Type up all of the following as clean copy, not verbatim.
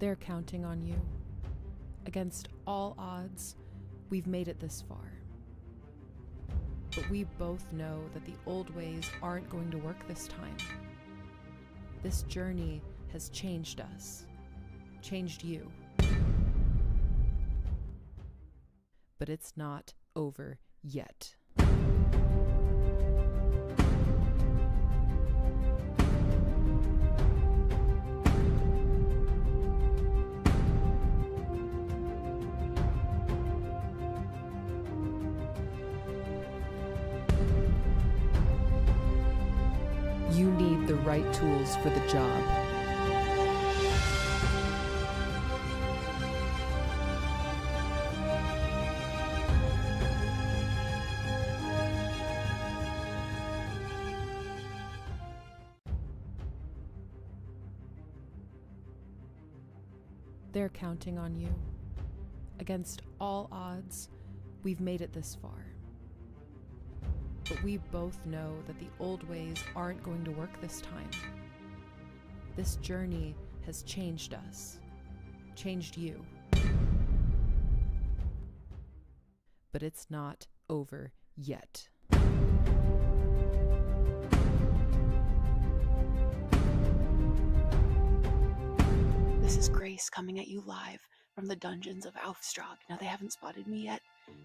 They're counting on you. Against all odds, we've made it this far. But we both know that the old ways aren't going to work this time. This journey has changed us, changed you. But it's not over yet. You need the right tools for the job. They're counting on you. Against all odds, we've made it this far. But we both know that the old ways aren't going to work this time. This journey has changed us, changed you. But it's not over yet. This is Grace coming at you live from the dungeons of Aufstrag. Now, they haven't spotted me yet,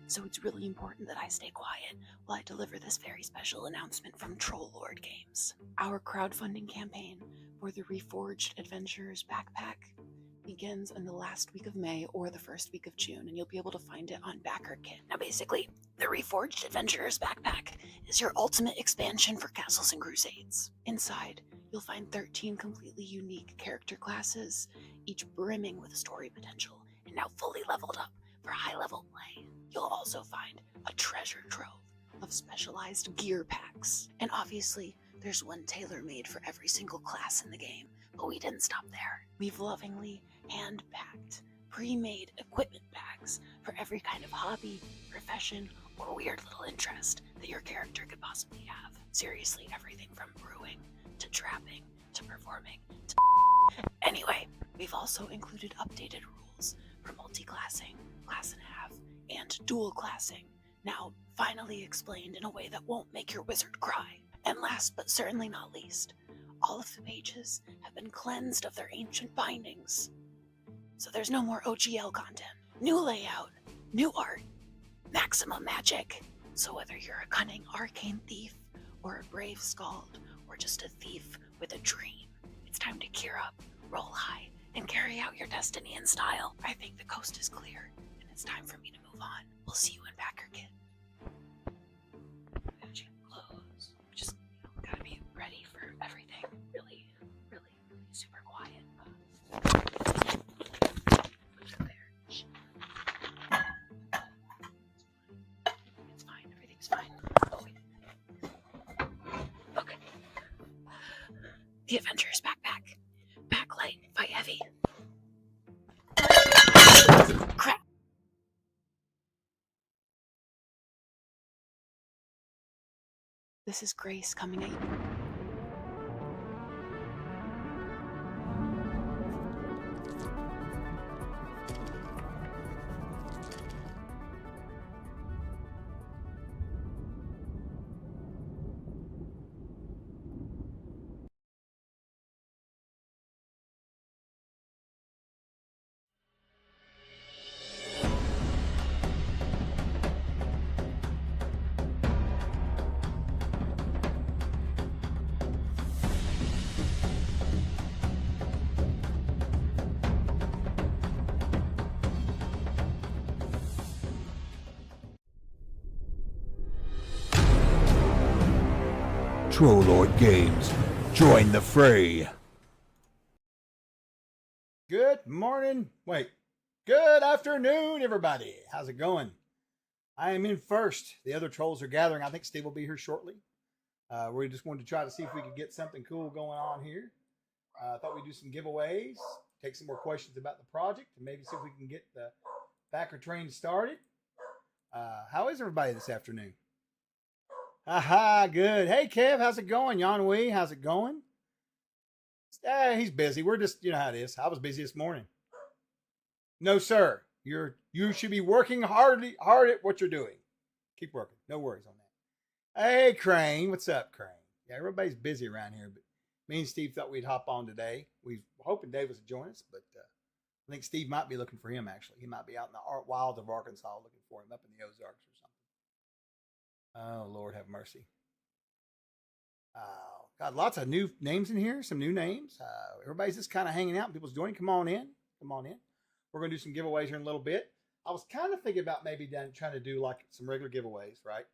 so it's really important that I stay quiet while I deliver this very special announcement from Troll Lord Games. Our crowdfunding campaign for the Reforged Adventurers backpack begins in the last week of May or the first week of June, and you'll be able to find it on Backerkit. Now, basically, the Reforged Adventurers backpack is your ultimate expansion for Castles and Crusades. Inside, you'll find 13 completely unique character classes, each brimming with story potential and now fully leveled up for high-level play. You'll also find a treasure trove of specialized gear packs. And obviously, there's one tailor-made for every single class in the game, but we didn't stop there. We've lovingly hand-packed, pre-made equipment bags for every kind of hobby, profession, or weird little interest that your character could possibly have. Seriously, everything from brewing to trapping to performing to Anyway, we've also included updated rules for multi-classing, class and a half, and dual classing, now finally explained in a way that won't make your wizard cry. And last but certainly not least, all of the pages have been cleansed of their ancient bindings. So there's no more OGL content. New layout, new art, maximum magic. So whether you're a cunning arcane thief, or a brave skald, or just a thief with a dream, it's time to gear up, roll high, and carry out your destiny in style. I think the coast is clear, and it's time for me to move on. We'll see you in Backerkit. Close. Just gotta be ready for everything. Really super quiet. It's fine. Everything's fine. Oh, wait. Okay. The Adventurer's Backpack. Backlight by Evie. Crap. This is Grace coming at you. Troll Lord Games, join the fray. Good morning. Wait. Good afternoon, everybody. How's it going? I am in first. The other trolls are gathering. I think Steve will be here shortly. We just wanted to try to see if we could get something cool going on here. I thought we'd do some giveaways, take some more questions about the project, and maybe see if we can get the backer train started. How is everybody this afternoon? Aha, good. Hey, Kev, how's it going? Yan Wei, how's it going? He's busy. We're just, you know how it is. I was busy this morning. No, sir. You should be working hard at what you're doing. Keep working. No worries on that. Hey, Crane. What's up, Crane? Yeah, everybody's busy around here, but me and Steve thought we'd hop on today. We were hoping Dave was to join us, but I think Steve might be looking for him, actually. He might be out in the wilds of Arkansas looking for him up in the Ozarks or something. Oh, Lord have mercy. Got lots of new names in here, some new names. Everybody's just kind of hanging out. People's joining. Come on in. Come on in. We're going to do some giveaways here in a little bit. I was kind of thinking about maybe trying to do like some regular giveaways, right?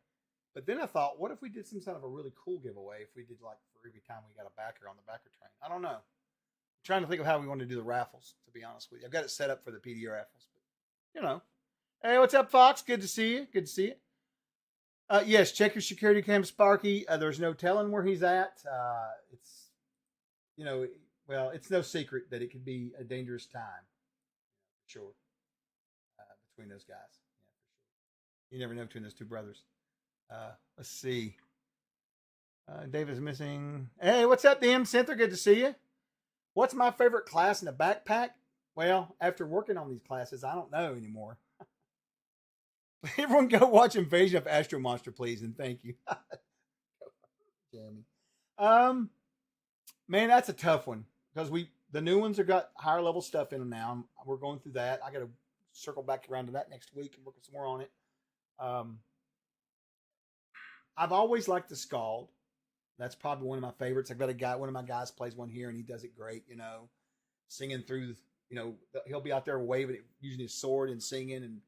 But then I thought, what if we did some sort of a really cool giveaway if we did like for every time we got a backer on the backer train? I don't know. I'm trying to think of how we want to do the raffles, to be honest with you. I've got it set up for the PD raffles, but you know. Hey, what's up, Fox? Good to see you. Good to see you. Yes, check your security cam, Sparky. There's no telling where he's at. It's, well, it's no secret that it could be a dangerous time. Sure. Between those guys. Yeah, for sure. You never know between those two brothers. Let's see. David's missing. Hey, what's up, DM Center? Good to see you. What's my favorite class in the backpack? Well, after working on these classes, I don't know anymore. Everyone go watch Invasion of Astro Monster, please, and thank you. Jeremy. Man, that's a tough one. Because the new ones have got higher level stuff in them now. We're going through that. I gotta circle back around to that next week and work some more on it. I've always liked the Scald. That's probably one of my favorites. I've got one of my guys plays one here, and he does it great, singing through, he'll be out there waving it, using his sword and singing and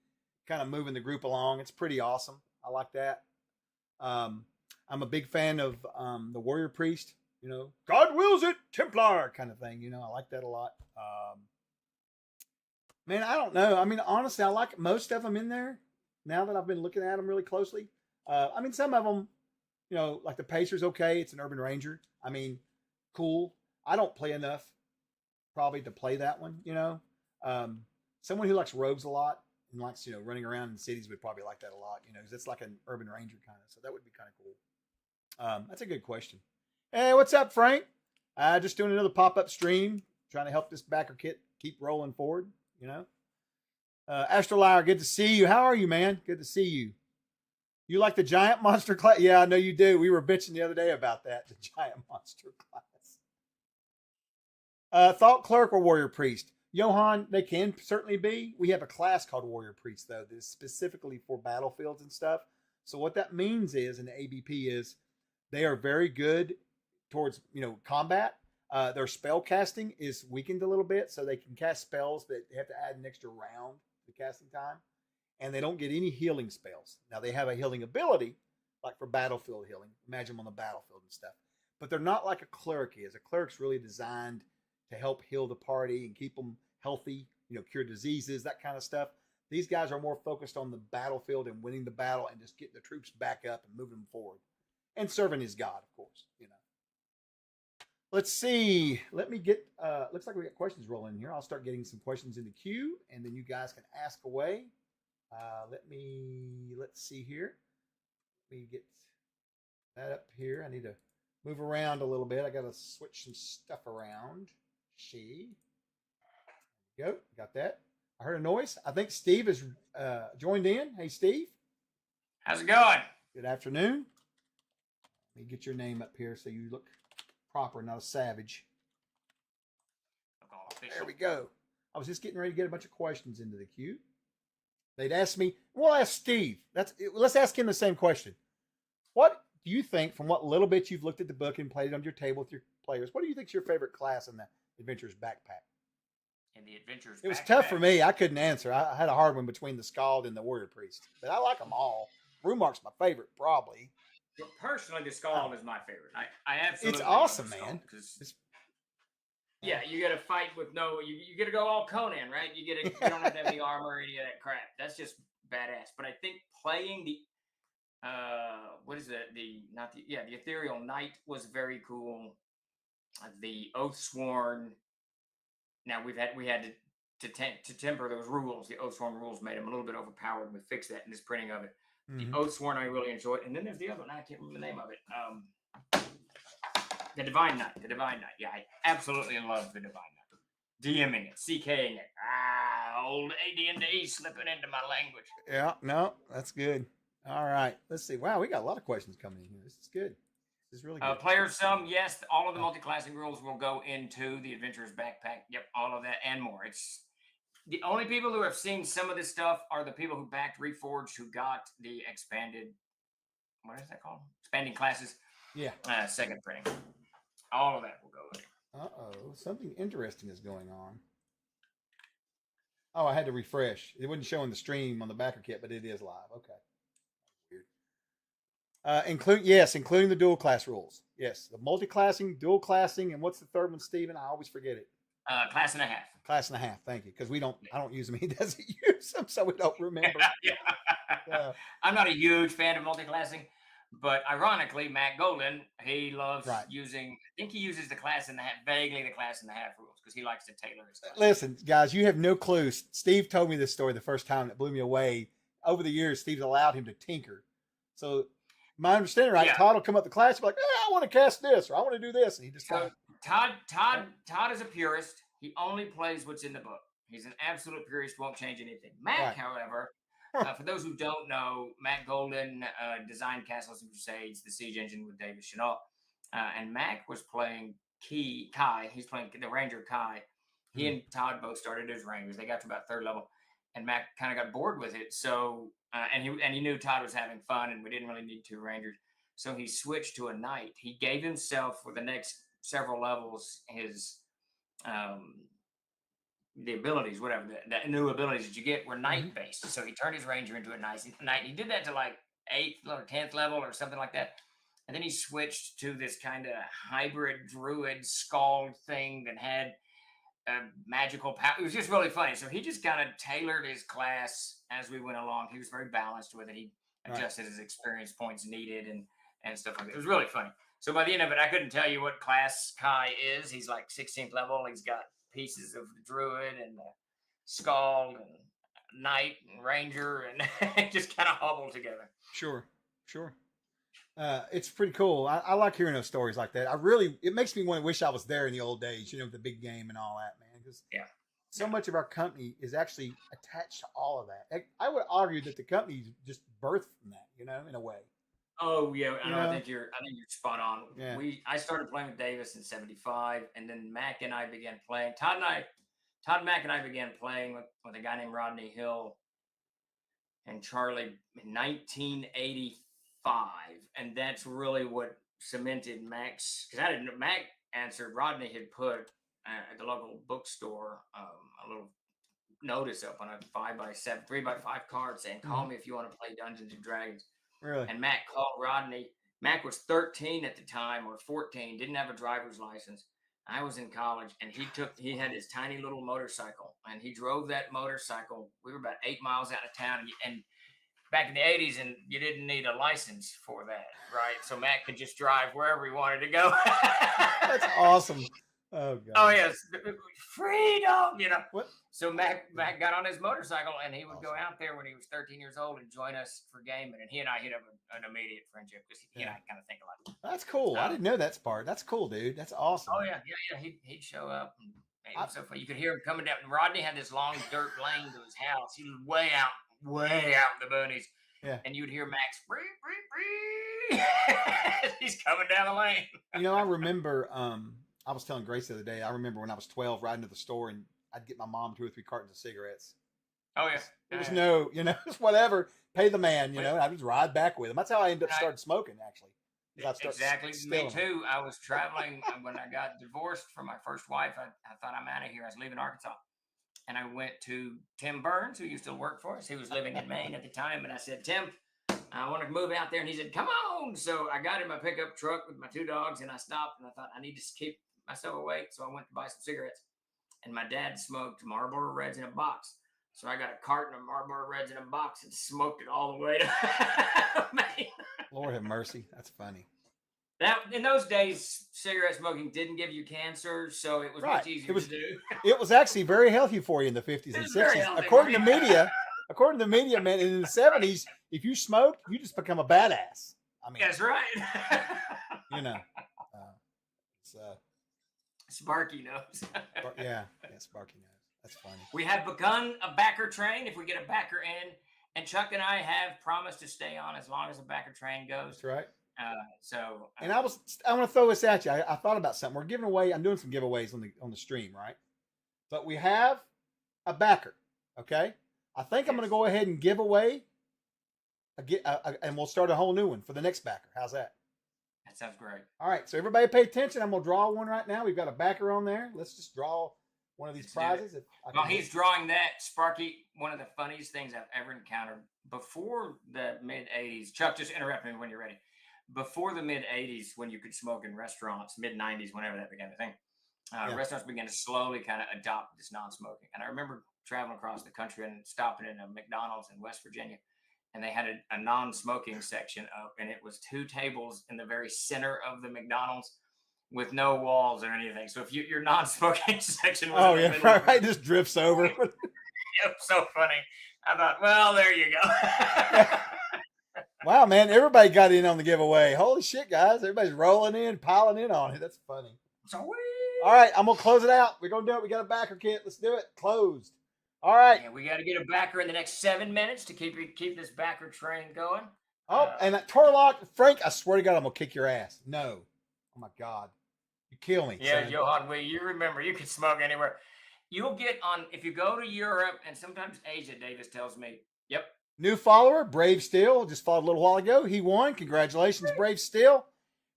kind of moving the group along. It's pretty awesome. I like that. I'm a big fan of the Warrior Priest, God wills it, Templar kind of thing. I like that a lot. Man, I don't know. I mean, honestly, I like most of them in there now that I've been looking at them really closely. Some of them, like the Pacer's okay. It's an Urban Ranger. I mean, cool. I don't play enough probably to play that one, someone who likes rogues a lot and likes, running around in cities would probably like that a lot, because it's like an Urban Ranger kind of, so that would be kind of cool. That's a good question. Hey, what's up, Frank? Just doing another pop-up stream, trying to help this Backerkit keep rolling forward, Astroliar, good to see you. How are you, man? Good to see you. You like the giant monster class? Yeah, I know you do. We were bitching the other day about that, the giant monster class. Thought Clerk or Warrior Priest? Johan, they can certainly be. We have a class called Warrior Priest, though, that is specifically for battlefields and stuff. So what that means is, in the ABP, is they are very good towards, combat. Their spell casting is weakened a little bit, so they can cast spells that they have to add an extra round to casting time. And they don't get any healing spells. Now, they have a healing ability, like for battlefield healing. Imagine them on the battlefield and stuff. But they're not like a cleric is. A cleric's really designed to help heal the party and keep them healthy, cure diseases, that kind of stuff. These guys are more focused on the battlefield and winning the battle and just getting the troops back up and moving them forward. And serving his god, of course, Let's see. Let me get, looks like we got questions rolling in here. I'll start getting some questions in the queue, and then you guys can ask away. Let's see here. Let me get that up here. I need to move around a little bit. I got to switch some stuff around. There we go. Got that. I heard a noise. I think Steve has joined in. Hey, Steve. How's it going? Good afternoon. Let me get your name up here so you look proper, not a savage. There we go. I was just getting ready to get a bunch of questions into the queue. They'd ask me, we'll ask Steve. Let's ask him the same question. What do you think, from what little bit you've looked at the book and played it on your table with your players, what do you think is your favorite class in the Adventurer's Backpack? In the Adventurer's It was Backpack? tough for me. I couldn't answer. I had a hard one between the Scald and the Warrior Priest. But I like them all. Rumark's my favorite, probably. Well, personally, the Scald is my favorite. I absolutely It's awesome, love the man. Scald, yeah, you got to fight with you got to go all Conan, right? You don't have to have any armor or any of that crap. That's just badass. But I think playing the what is it? The Ethereal Knight was very cool. The Oathsworn. Now we had to temper those rules. The Oathsworn rules made them a little bit overpowered. We fixed that in this printing of it. Mm-hmm. The Oathsworn I really enjoyed, and then there's the other one. I can't remember the name of it. The Divine Knight. Yeah, I absolutely love the Divine Knight. DMing it, CKing it. old AD&D slipping into my language. Yeah, no, that's good. All right, let's see. Wow, we got a lot of questions coming in here. This is good. This is really good. Player sum, yes, all of the multi-classing rules will go into the Adventurer's Backpack. Yep, all of that and more. It's the only people who have seen some of this stuff are the people who backed Reforged, who got the expanded, what is that called? Expanding classes. Yeah. Second printing. All of that will go in. Uh-oh, something interesting is going on. Oh, I had to refresh. It wasn't showing the stream on the Backerkit, but it is live. Okay. Weird. Including the dual class rules. Yes, the multi-classing, dual classing, and what's the third one, Stephen? I always forget it. Class and a half. Class and a half. Thank you, because I don't use them. He doesn't use them, so we don't remember. Yeah. I'm not a huge fan of multi-classing, but ironically, Matt Golden, he loves using. I think he uses the class and the half, vaguely the class and the half rules, because he likes to tailor his class. Listen, guys, you have no clue. Steve told me this story the first time that blew me away. Over the years, Steve's allowed him to tinker. So, my understanding, right? Yeah. Todd will come up to class and be like, I want to cast this, or I want to do this, and he just Todd is a purist. He only plays what's in the book. He's an absolute purist, won't change anything. Matt, however, for those who don't know, Matt Golden designed Castles and Crusades, the Siege Engine with David Chenault. And Mac was playing Kai. He's playing the Ranger Kai. He and Todd both started as Rangers. They got to about third level. And Mac kind of got bored with it. So, and he knew Todd was having fun and we didn't really need two Rangers. So he switched to a Knight. He gave himself, for the next several levels, his the abilities, whatever the new abilities that you get were Knight based. So he turned his Ranger into a Knight. He did that to like 8th or 10th level or something like that. And then he switched to this kind of hybrid druid scald thing that had magical power. It was just really funny. So he just kind of tailored his class as we went along. He was very balanced with it. He adjusted his experience points needed and stuff like that. It was really funny. So by the end of it, I couldn't tell you what class Kai is. He's like 16th level. He's got pieces of the druid and the scald and knight and ranger and just kind of hobbled together. Sure. It's pretty cool. I like hearing those stories like that. It makes me want to wish I was there in the old days, the big game and all that, man. Because so much of our company is actually attached to all of that. I would argue that the company's just birthed from that, in a way. Oh yeah, I think you're spot on. Yeah. I started playing with Davis in '75, and then Mac and I began playing. Todd, Mac, and I began playing with a guy named Rodney Hill and Charlie in 1985, and that's really what cemented Mac's. Because Mac answered. Rodney had put at the local bookstore a little notice up on a 5x7, 3x5 card saying, "Call me if you want to play Dungeons and Dragons." Really? And Mac called Rodney. Mac was 13 at the time, or 14, didn't have a driver's license. I was in college, and he had his tiny little motorcycle, and he drove that motorcycle. We were about 8 miles out of town, and back in the 80s, and you didn't need a license for that, right? So Mac could just drive wherever he wanted to go. That's awesome. Oh, God. Oh, yes. Freedom, What? So Mac got on his motorcycle, and he would go out there when he was 13 years old and join us for gaming. And he and I hit up an immediate friendship because he and I kind of think alike. That's cool. I didn't know that part. That's cool, dude. That's awesome. Oh, yeah. He'd show up. And it was so funny. You could hear him coming down. And Rodney had this long dirt lane to his house. He was way out in the boonies. Yeah. And you'd hear Max, bree. He's coming down the lane. I remember... I was telling Grace the other day, I remember when I was 12 riding to the store and I'd get my mom 2 or 3 cartons of cigarettes. Oh, yeah. There was no, it's whatever, pay the man, and I just ride back with him. That's how I ended up starting smoking, actually. Exactly. Me too. I was traveling when I got divorced from my first wife. I thought, I'm out of here. I was leaving Arkansas. And I went to Tim Burns, who used to work for us. He was living in Maine at the time. And I said, Tim, I want to move out there. And he said, come on. So I got in my pickup truck with my 2 dogs and I stopped and I thought, I need to keep myself awake. So I went to buy some cigarettes. And my dad smoked Marlboro Reds in a box. So I got a carton of Marlboro Reds in a box and smoked it all the way to Maine. Lord have mercy. That's funny. That in those days, cigarette smoking didn't give you cancer, so it was much easier to do. It was actually very healthy for you in the 50s and 60s. According to the media, man, in the 70s, if you smoked, you just become a badass. I mean, that's right. It's Sparky knows. yeah, Sparky knows. That's funny. We have begun a backer train. If we get a backer in, and Chuck and I have promised to stay on as long as the backer train goes. That's right. And I want to throw this at you. I thought about something. We're giving away. I'm doing some giveaways on the stream, right? But we have a backer. Okay. I think I'm going to go ahead and give away and we'll start a whole new one for the next backer. How's that? That sounds great. All right. So everybody pay attention. I'm going to draw one right now. We've got a backer on there. Let's just draw one of these prizes. While he's drawing that, Sparky, one of the funniest things I've ever encountered before the mid-'80s. Chuck, just interrupt me when you're ready. Before the mid-'80s, when you could smoke in restaurants, mid-'90s, whenever that became a thing, restaurants began to slowly kind of adopt this non-smoking. And I remember traveling across the country and stopping in a McDonald's in West Virginia, and they had a non-smoking section up, and it was 2 tables in the very center of the McDonald's with no walls or anything. So if your non-smoking section was right, just drifts over. It was so funny. I thought, well, there you go. Wow, man, everybody got in on the giveaway. Holy shit, guys. Everybody's rolling in, piling in on it. That's funny. All right, I'm going to close it out. We're going to do it. We got a backer kit. Let's do it. Closed. All right. And we got to get a backer in the next 7 minutes to keep this backer train going. Oh, and that Torlock, Frank, I swear to God, I'm going to kick your ass. No. Oh, my God. You kill me. Yeah, son. Johan, you remember, you can smoke anywhere. You'll get on, if you go to Europe and sometimes Asia, Davis tells me, yep. New follower, Brave Steel, just followed a little while ago. He won. Congratulations, Brave Steel.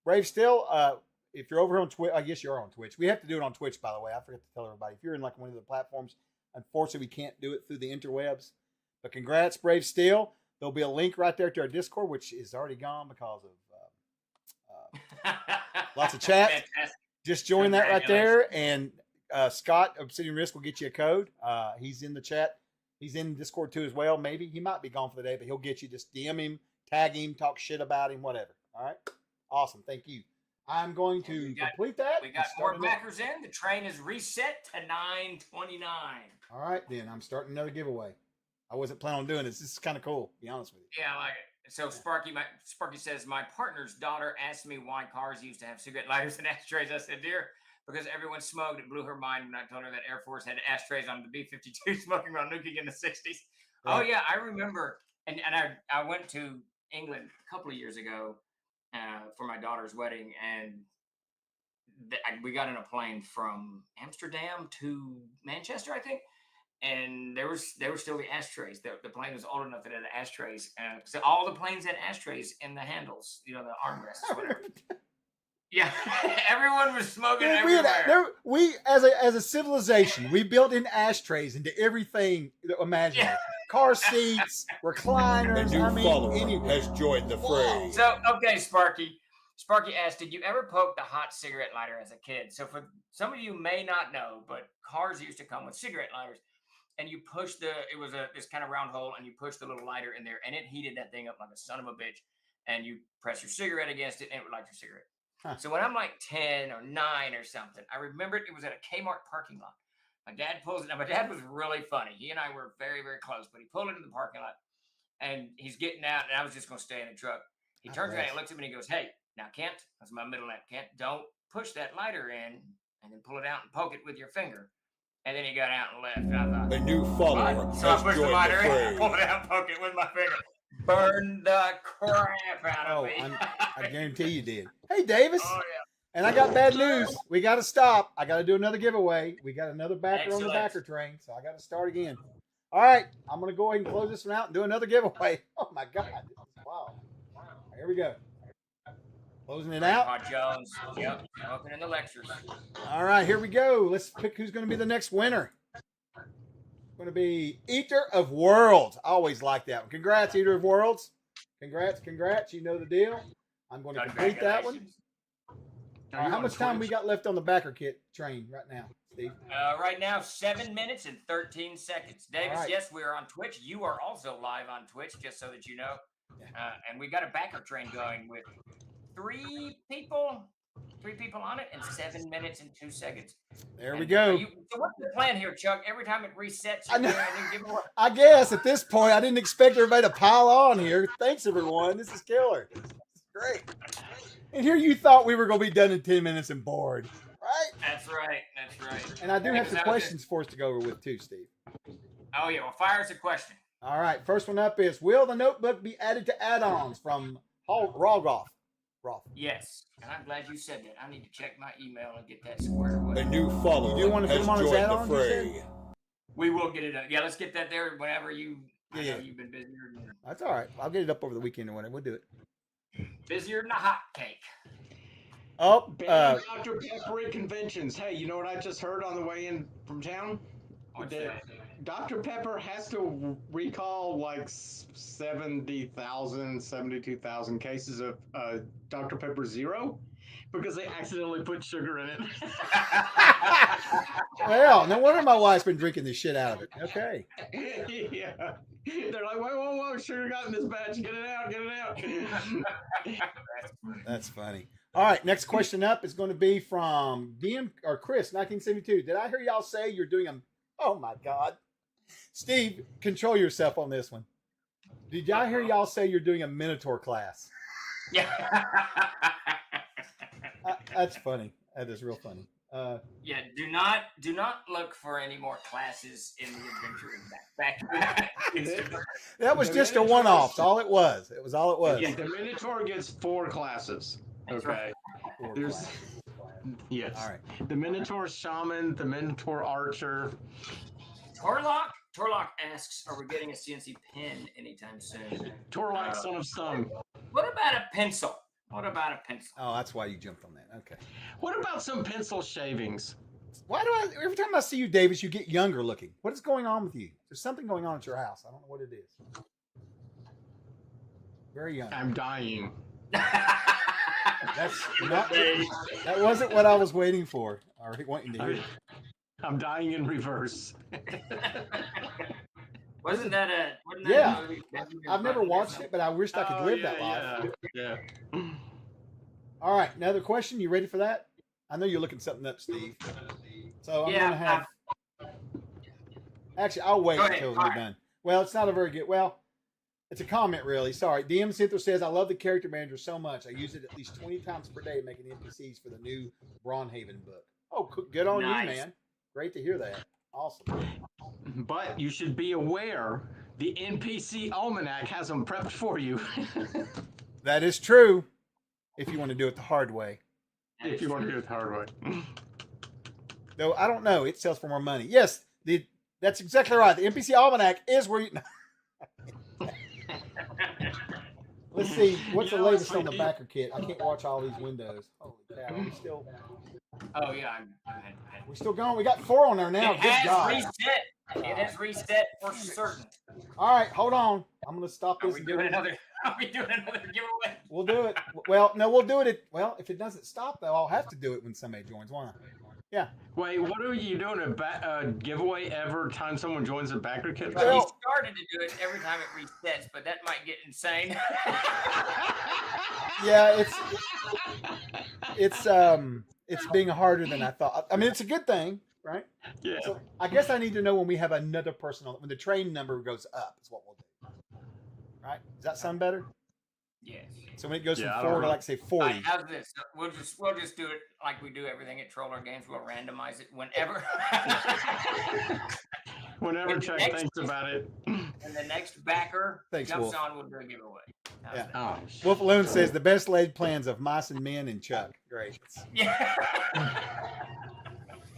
Brave Steel, if you're over here on Twitch, I guess you're on Twitch. We have to do it on Twitch, by the way. I forgot to tell everybody. If you're in like one of the platforms, unfortunately, we can't do it through the interwebs. But congrats, Brave Steel. There'll be a link right there to our Discord, which is already gone because of lots of chat. Fantastic. Just join that right there. And Scott, Obsidian Risk, will get you a code. He's in the chat. He's in Discord too as well. Maybe he might be gone for the day, but he'll get you. Just DM him, tag him, talk shit about him, whatever. All right. Awesome. Thank you. I'm going to complete that. We got more backers in. The train is reset to 9:29. All right, then I'm starting another giveaway. I wasn't planning on doing this. This is kind of cool, to be honest with you. Yeah, I like it. So Sparky says, my partner's daughter asked me why cars used to have cigarette lighters and ashtrays. I said, dear, because everyone smoked. It blew her mind when I told her that Air Force had ashtrays on the B-52 smoking around nuking in the 60s. Right. Oh, yeah, I remember. And I went to England a couple of years ago for my daughter's wedding, and we got in a plane from Amsterdam to Manchester, I think. And there were still the ashtrays. The plane was old enough that it had ashtrays. So all the planes had ashtrays in the handles, the armrests, whatever. Yeah, everyone was smoking everywhere. We as a civilization, we built in ashtrays into everything imaginable. Yeah. Car seats, recliners. A new follower has joined the fray. So, okay, Sparky asked, did you ever poke the hot cigarette lighter as a kid? So for some of you may not know, but cars used to come with cigarette lighters. And you push this kind of round hole, and you push the little lighter in there, and it heated that thing up like a son of a bitch. And you press your cigarette against it, and it would light your cigarette. Huh. So when I'm like 10 or 9 or something, I remembered it was at a Kmart parking lot. My dad pulls it. Now, my dad was really funny. He and I were very, very close, but he pulled it in the parking lot, and he's getting out, and I was just going to stay in the truck. He turns around and looks at me, and he goes, hey, now, Kent, that's my middle name, Kent, don't push that lighter in and then pull it out and poke it with your finger. And then he got out and left. And I thought, a new follower has so I pushed the joined lighter the fray. in, pulled it out, and poked it with my finger. Burned the crap out of me. I guarantee you did. Hey, Davis. Oh, yeah. And I got bad news. We got to stop. I got to do another giveaway. We got another backer on the backer train, so I got to start again. All right. I'm going to go ahead and close this one out and do another giveaway. Oh, my God. Wow. Here we go. Closing it out. Hot Jones. Yep. Opening the lectures. All right, here we go. Let's pick who's going to be the next winner. It's going to be Eater of Worlds. I always like that one. Congrats, Eater of Worlds. Congrats. You know the deal. I'm going to complete that one. All right, how much time we got left on the Backerkit train right now, Steve? Right now, 7 minutes and 13 seconds. Davis, right. Yes, we are on Twitch. You are also live on Twitch, just so that you know. Yeah. And we got a backer train going with 3 people on it in 7 minutes and 2 seconds. There we go. So what's the plan here, Chuck? Every time it resets, I guess at this point, I didn't expect everybody to pile on here. Thanks, everyone. This is killer. This is great. And here you thought we were going to be done in 10 minutes and bored, right? That's right. right. That's right. And I do have Because some I was questions for us to go over with too, Steve. Oh yeah. Well, fire us a question. All right. First one up is: will the notebook be added to add-ons from Rogoff? Roth. Yes, and I'm glad you said that. I need to check my email and get that squared away. A new follower You do want to put has them on as joined the add-ons, you said? fray. We will get it up. Yeah, let's get that there whenever you. I Yeah. know you've been busier than That's all right. I'll get it up over the weekend or whatever. We'll do it. busier than a hot cake. Oh, Ban Dr. Pepper at conventions. Hey, you know what I just heard on the way in from town? What's That that? Dr. Pepper has to recall like 70,000, 72,000 cases of Dr. Pepper Zero because they accidentally put sugar in it. well, no wonder my wife's been drinking the shit out of it. Okay. Yeah. They're like, whoa, sugar got in this batch. Get it out, get it out. That's funny. All right, next question up is going to be from DM or Chris, 1972. Did I hear y'all say you're doing a? Oh my God, Steve, control yourself on this one. Did y'all hear y'all say you're doing a Minotaur class? Yeah. That's funny. That is real funny. Yeah. Do not look for any more classes in the adventuring back. That was just a one-off. That's all it was. It was all it was. Yeah, the Minotaur gets 4 classes. Okay. There's yes. All right. The Minotaur Shaman, the Minotaur Archer. Torlock asks, "Are we getting a CNC pen anytime soon?" Torlock, Son of Sun. What about a pencil? Oh, that's why you jumped on that. Okay. What about some pencil shavings? Why do every time I see you, Davis, you get younger looking? What is going on with you? There's something going on at your house. I don't know what it is. Very young. I'm dying. That's not. That wasn't what I was waiting for or wanting to hear. I'm dying in reverse. Wasn't that a Yeah. movie? I've never watched it, but I wished I could live that life. Yeah. All right, another question. You ready for that? I know you're looking something up, Steve. So I'm gonna have. Actually, I'll wait until we're done. Well, it's not a very good. Well, it's a comment, really. Sorry. DM Cinther says, I love the character manager so much. I use it at least 20 times per day making NPCs for the new Braunhaven book. Oh, good on you, man. Great to hear that. Awesome. But you should be aware the NPC Almanac has them prepped for you. That is true. If you want to do it the hard way. If you want to do it the hard way. Though I don't know. It sells for more money. Yes, that's exactly right. The NPC Almanac is where you... Let's see. What's the latest on the Backerkit? I can't watch all these windows. Holy cow. Are we still... Oh, yeah. We're still going. We got 4 on there now. It Good has God. reset. It has reset for certain. All right, hold on. I'm going to stop this. Are we doing another giveaway? We'll do it. Well, no, we'll do it. Well, if it doesn't stop, though, I'll have to do it when somebody joins. Why not? Yeah. Wait, what are you doing? A giveaway every time someone joins the Backerkit? Well, he started to do it every time it resets, but that might get insane. Yeah, it's being harder than I thought. I mean, it's a good thing, right? Yeah. So I guess I need to know when we have another person on, when the train number goes up is what we'll do. Right? Does that sound better? Yes. So when it goes from 4 to like say 40. Right, how's this? We'll just do it like we do everything at Troller Games. We'll randomize it whenever. Whenever Chuck thinks about it. And the next backer jumps Wolf. on, we'll do a giveaway. Yeah. Oh, Wolf Alone says the best laid plans of mice and men and Chuck. Great. Yeah.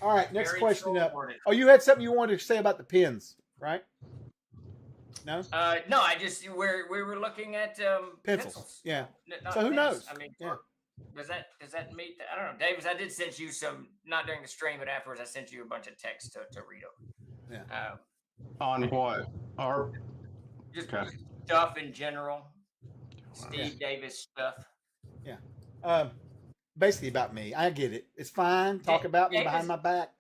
All right, next Very question up. short-worded. Oh, you had something you wanted to say about the pins, right? No? No, we were looking at Pencils. Yeah. Not So who pens. knows? I mean, Yeah. does that meet? I don't know, Davis. I did send you some, not during the stream, but afterwards. I sent you a bunch of text to read over. Yeah. on what? Or Just Okay. stuff in general. Steve Davis stuff. Yeah. Basically about me. I get it. It's fine. Talk about me behind my back.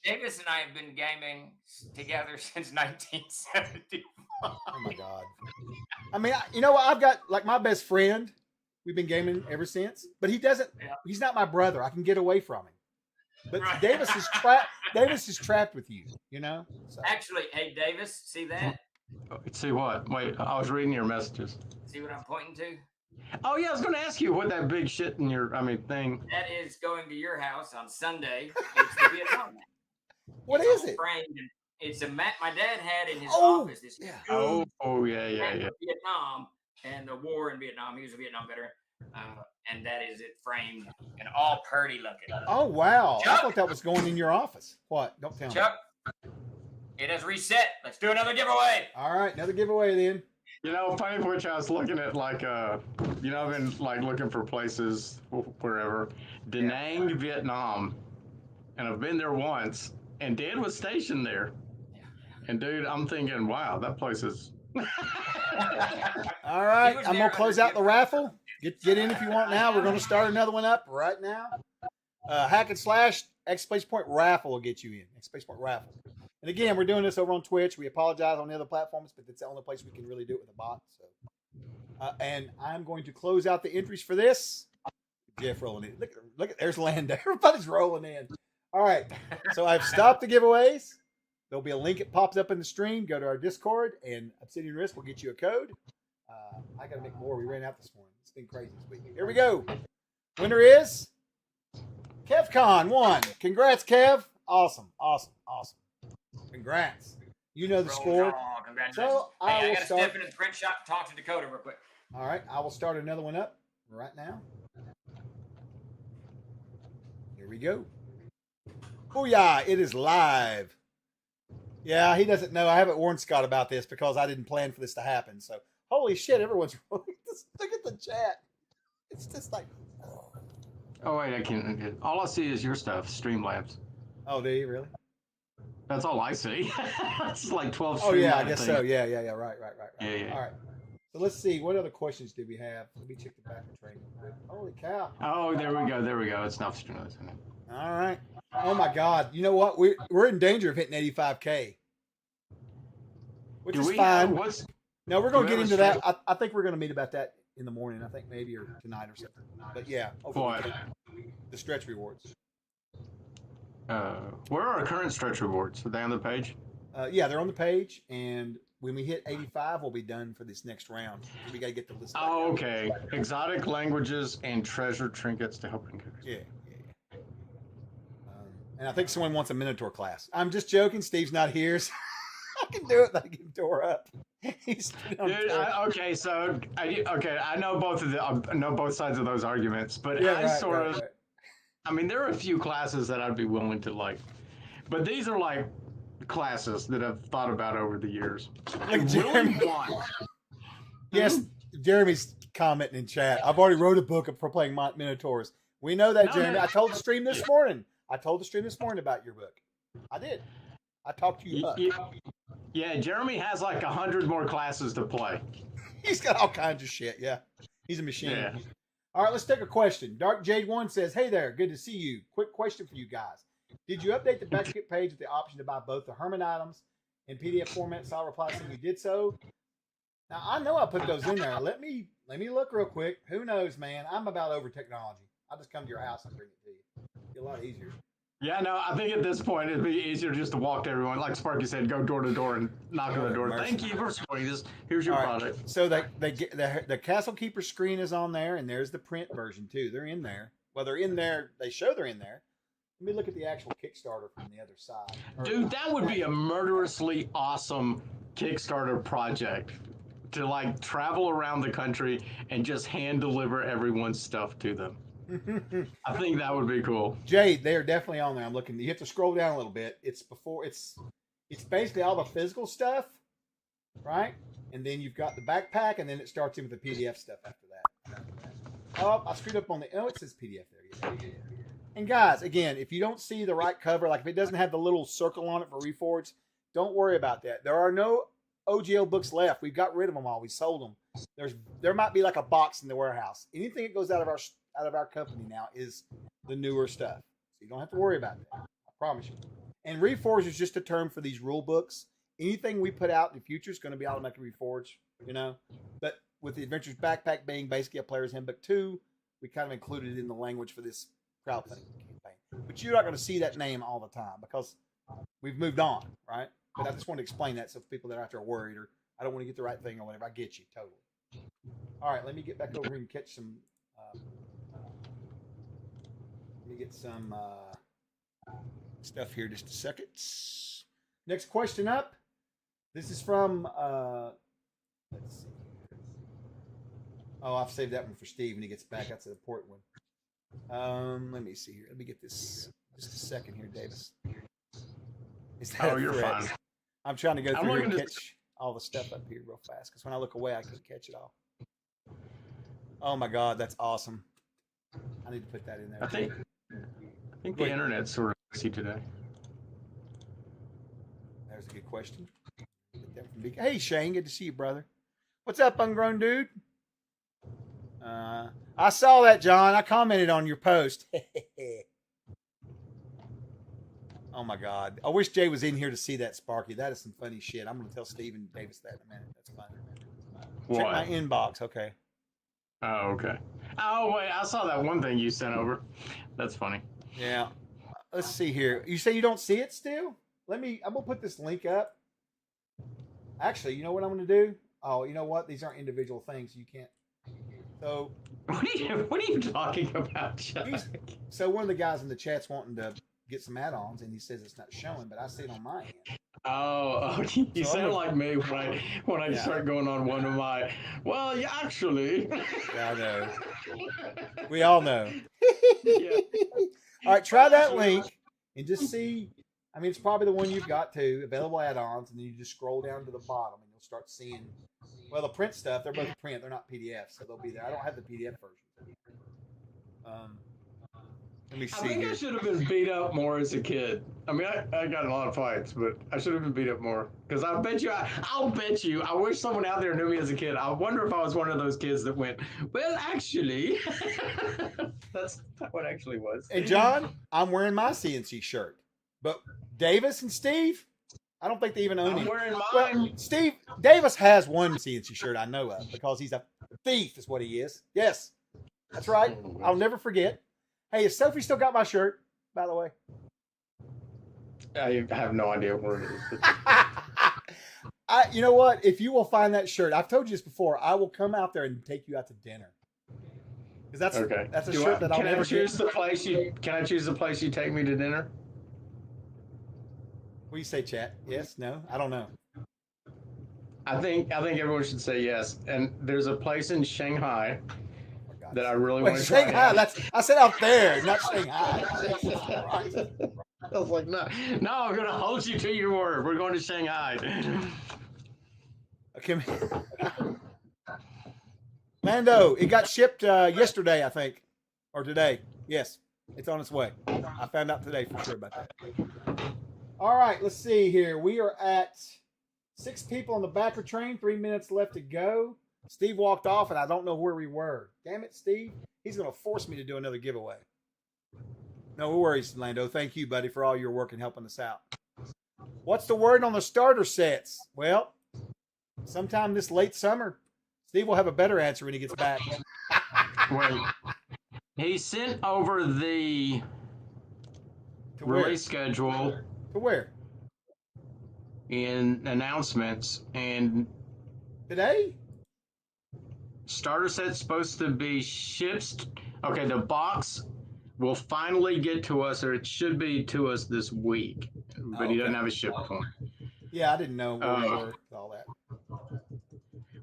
Davis and I have been gaming together since 1970. Oh my God. I mean, you know what? I've got like my best friend. We've been gaming ever since, but he doesn't. Yeah. He's not my brother. I can get away from him. But Right. Davis is trapped. Davis is trapped with you. You know. So, Actually, hey Davis, see that? see what? Wait, I was reading your messages. See what I'm pointing to? Oh yeah, I was going to ask you what that big shit in your, thing. That is going to your house on Sunday. It's the Vietnam map. What It's is it? framed. It's a map my dad had in his Oh, office. This yeah. huge Yeah. map of Vietnam and the war in Vietnam. He was a Vietnam veteran, and that is it framed and all purdy looking. Oh, wow. I Chuck? thought that was going in your office. What? Don't tell me. Chuck, it has reset. Let's do another giveaway. All right, another giveaway then. Funny for which I was looking at I've been looking for places wherever. Da Nang, Vietnam. And I've been there once, and Dad was stationed there. And dude, I'm thinking, wow, that place is. All right, was I'm there gonna close under out the raffle. Get in if you want now. We're gonna start another one up right now. Hack and slash exclamation point raffle will get you in. Exclamation point raffle. And again, we're doing this over on Twitch. We apologize on the other platforms, but it's the only place we can really do it with a bot. So, and I'm going to close out the entries for this. Jeff rolling in. Look at there's Lando. Everybody's rolling in. All right. So I've stopped the giveaways. There'll be a link that pops up in the stream. Go to our Discord, and Obsidian Risk will get you a code. I got to make more. We ran out this morning. It's been crazy this week. Here we go. Winner is KevCon won. Congrats, Kev. Awesome. Congrats. You know the score. Congratulations. So I will got to start. step into the print shop and talk to Dakota real quick. All right. I will start another one up right now. Here we go. Booyah. It is live. Yeah, he doesn't know. I haven't warned Scott about this because I didn't plan for this to happen. So, holy shit, everyone's look at the chat. It's just like, Oh wait, I can't. All I see is your stuff, Streamlabs. oh, do you really? That's all I see. It's like 12. Oh yeah, I Streamlabs guess things. so. Yeah. Right. Yeah. All right. So let's see. What other questions do we have? Let me check the back of train. Holy cow! Oh, there we go. It's not Streamlabs. All right. Oh my God! You know what? We're in danger of hitting 85K, which is fine. No, we're going to get into that. I think we're going to meet about that in the morning. I think maybe or tonight or something. But yeah, What? The stretch rewards. Where are our current stretch rewards? Are they on the page? Yeah, they're on the page, and when we hit 85, we'll be done for this next round. We got to get the list. Back Oh, out. okay. Exotic languages and treasure trinkets to help encourage. Yeah. And I think someone wants a Minotaur class. I'm just joking. Steve's not here, so I can do it. I can tore up. He's Dude, I know both sides of those arguments, but right. I mean, there are a few classes that I'd be willing to like, but these are like classes that I've thought about over the years. I Like really Jeremy. want. Yes, Jeremy's commenting in chat. I've already wrote a book for playing Minotaurs. We know that, No, Jeremy. no. I told the stream this morning. About your book. I did. I talked to you up. Yeah, Jeremy has like 100 more classes to play. He's got all kinds of shit. Yeah, he's a machine. Yeah. All right, let's take a question. Dark Jade 1 says, "Hey there, good to see you. Quick question for you guys. Did you update the Backerkit page with the option to buy both the Herman items in PDF format? So I'll reply saying you did so. Now I know I put those in there. Let me look real quick. Who knows, man? I'm about over technology. I'll just come to your house and bring it to you. It'd be a lot easier. Yeah, no, I think at this point it'd be easier just to walk to everyone. Like Sparky said, go door to door and knock on the door. Mercy. Thank you for supporting this. Here's your All right. product. So the Castle Keeper screen is on there, and there's the print version too. They're in there. Well, they're in there. They show they're in there. Let me look at the actual Kickstarter from the other side. Dude, that would be a murderously awesome Kickstarter project to like travel around the country and just hand deliver everyone's stuff to them. I think that would be cool. Jade, they are definitely on there. I'm looking. You have to scroll down a little bit. It's basically all the physical stuff, right? And then you've got the backpack, and then it starts in with the PDF stuff after that. Oh, I screwed up on the. Oh, it says PDF there. Yeah. And guys, again, if you don't see the right cover, like if it doesn't have the little circle on it for Reforged, don't worry about that. There are no OGL books left. We've got rid of them all. We sold them. There might be like a box in the warehouse. Anything that goes out of our company now is the newer stuff. So you don't have to worry about that. I promise you. And Reforged is just a term for these rule books. Anything we put out in the future is going to be automatically Reforged, you know. But with the Adventures Backpack being basically a player's handbook 2, we kind of included it in the language for this crowdfunding campaign. But you're not going to see that name all the time because we've moved on, right? But I just want to explain that so people that are out there are worried or I don't want to get the right thing or whatever. I get you totally. All right, let me get back over here and catch some. Let me get some stuff here. Just a second. Next question up. This is from. Let's see. Oh, I've saved that one for Steve when he gets back. That's an important one. Let me see here. Let me get this. Just a second here, Davis. Is that you're fine. I'm trying to go through here and looking catch all the stuff up here real fast because when I look away, I can't catch it all. Oh my God, that's awesome! I need to put that in there. I think the internet's sort of messy today. There's a good question. Hey Shane, good to see you, brother. What's up, ungrown dude? I saw that, John. I commented on your post. Oh my God. I wish Jay was in here to see that, Sparky. That is some funny shit. I'm going to tell Steven Davis that in a minute. That's funny. Check my inbox. Okay. Oh, okay. Oh, wait. I saw that one thing you sent over. That's funny. Yeah. Let's see here. You say you don't see it still? I'm going to put this link up. Actually, you know what I'm going to do? Oh, you know what? These aren't individual things. You can't. So. What are you talking about, Chuck? So one of the guys in the chat's wanting to get some add-ons, and he says it's not showing, but I see it on my end. Oh, you sound like me when I start going on one of my. Well, yeah, actually. Yeah, I know. We all know. Yeah. All right, try that link and just see. I mean, it's probably the one you've got too. Available add-ons, and then you just scroll down to the bottom, and you'll start seeing. Well, the print stuff, they're both print. They're not PDFs, so they'll be there. I don't have the PDF version. Let me see. I think here. I should have been beat up more as a kid. I mean, I got in a lot of fights, but I should have been beat up more. Because I'll bet you, I wish someone out there knew me as a kid. I wonder if I was one of those kids that went, well, actually. That's what actually was. And John, I'm wearing my CNC shirt. But Davis and Steve, I don't think they even own it. I'm wearing mine. Well, Steve, Davis has one CNC shirt I know of because he's a thief is what he is. Yes, that's right. I'll never forget. Hey, has Sophie still got my shirt, by the way? I have no idea where it is. You know what? If you will find that shirt, I've told you this before, I will come out there and take you out to dinner. Because that's okay. That's a shirt that I'll never choose the place Can I choose the place you take me to dinner? What do you say, chat? Yes? No? I don't know. I think everyone should say yes. And there's a place in Shanghai that I really want to try. Shanghai. I said out there, not Shanghai. I was like, no, I'm going to hold you to your word. We're going to Shanghai. Okay. Lando, it got shipped yesterday, I think, or today. Yes, it's on its way. I found out today for sure about that. All right, let's see here. We are at 6 people on the backer train, 3 minutes left to go. Steve walked off, and I don't know where we were. Damn it, Steve. He's going to force me to do another giveaway. No worries, Lando. Thank you, buddy, for all your work and helping us out. What's the word on the starter sets? Well, sometime this late summer. Steve will have a better answer when he gets back. Wait. He sent over the release schedule. To where? In announcements. And today? Starter set's supposed to be shipped. Okay, the box will finally get to us, or it should be to us this week. But he doesn't have a ship form. Yeah, I didn't know where we were with all that.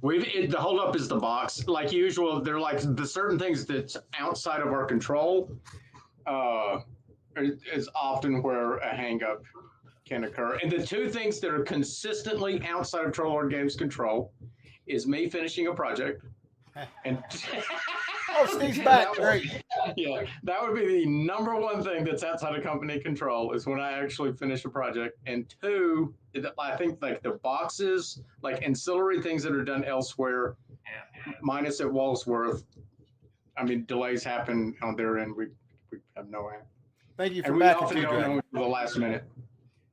The holdup is the box. Like usual, they're like the certain things that's outside of our control is often where a hang-up can occur. And the two things that are consistently outside of Troll Lord Games' control is me finishing a project. And oh, Steve's back. Great. Yeah, that would be the number one thing that's outside of company control is when I actually finish a project. And two, I think like the boxes, like ancillary things that are done elsewhere, minus at Walsworth. I mean, delays happen on their end. We have no answer. Thank you for and backing we often don't know the last minute.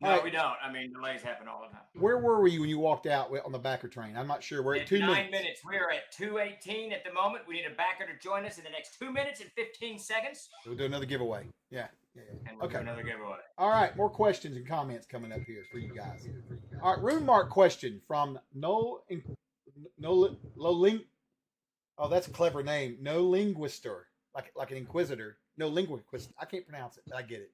No, we don't. I mean, delays happen all the time. Where were you when you walked out on the backer train? I'm not sure. We're at 2 minutes. 9 minutes. We're at 2:18 at the moment. We need a backer to join us in the next 2 minutes and 15 seconds. We'll do another giveaway. Yeah. And we'll do another giveaway. All right. More questions and comments coming up here for you guys. All right. Rune Mark question from Lolink. Oh, that's a clever name. No linguister, like an inquisitor. No linguist. I can't pronounce it, but I get it.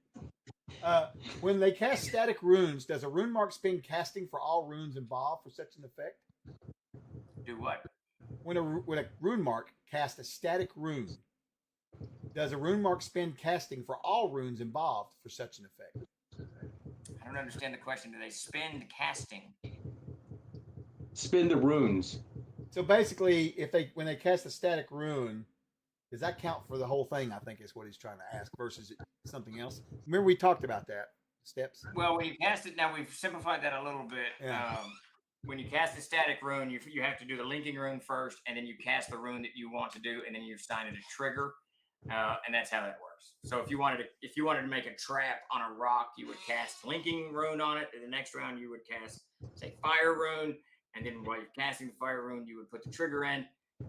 When they cast static runes, does a rune mark spend casting for all runes involved for such an effect? Do what? When a rune mark casts a static rune, does a rune mark spend casting for all runes involved for such an effect? I don't understand the question. Do they spend casting? Spin the runes. So basically, when they cast a static rune, does that count for the whole thing? I think is what he's trying to ask. Versus something else. Remember we talked about that steps. Well, when you cast it, now we've simplified that a little bit. Yeah. When you cast a static rune, you have to do the linking rune first, and then you cast the rune that you want to do, and then you assign it a trigger, and that's how that works. So if you wanted to make a trap on a rock, you would cast linking rune on it. And the next round, you would cast say fire rune, and then while you're casting the fire rune, you would put the trigger in,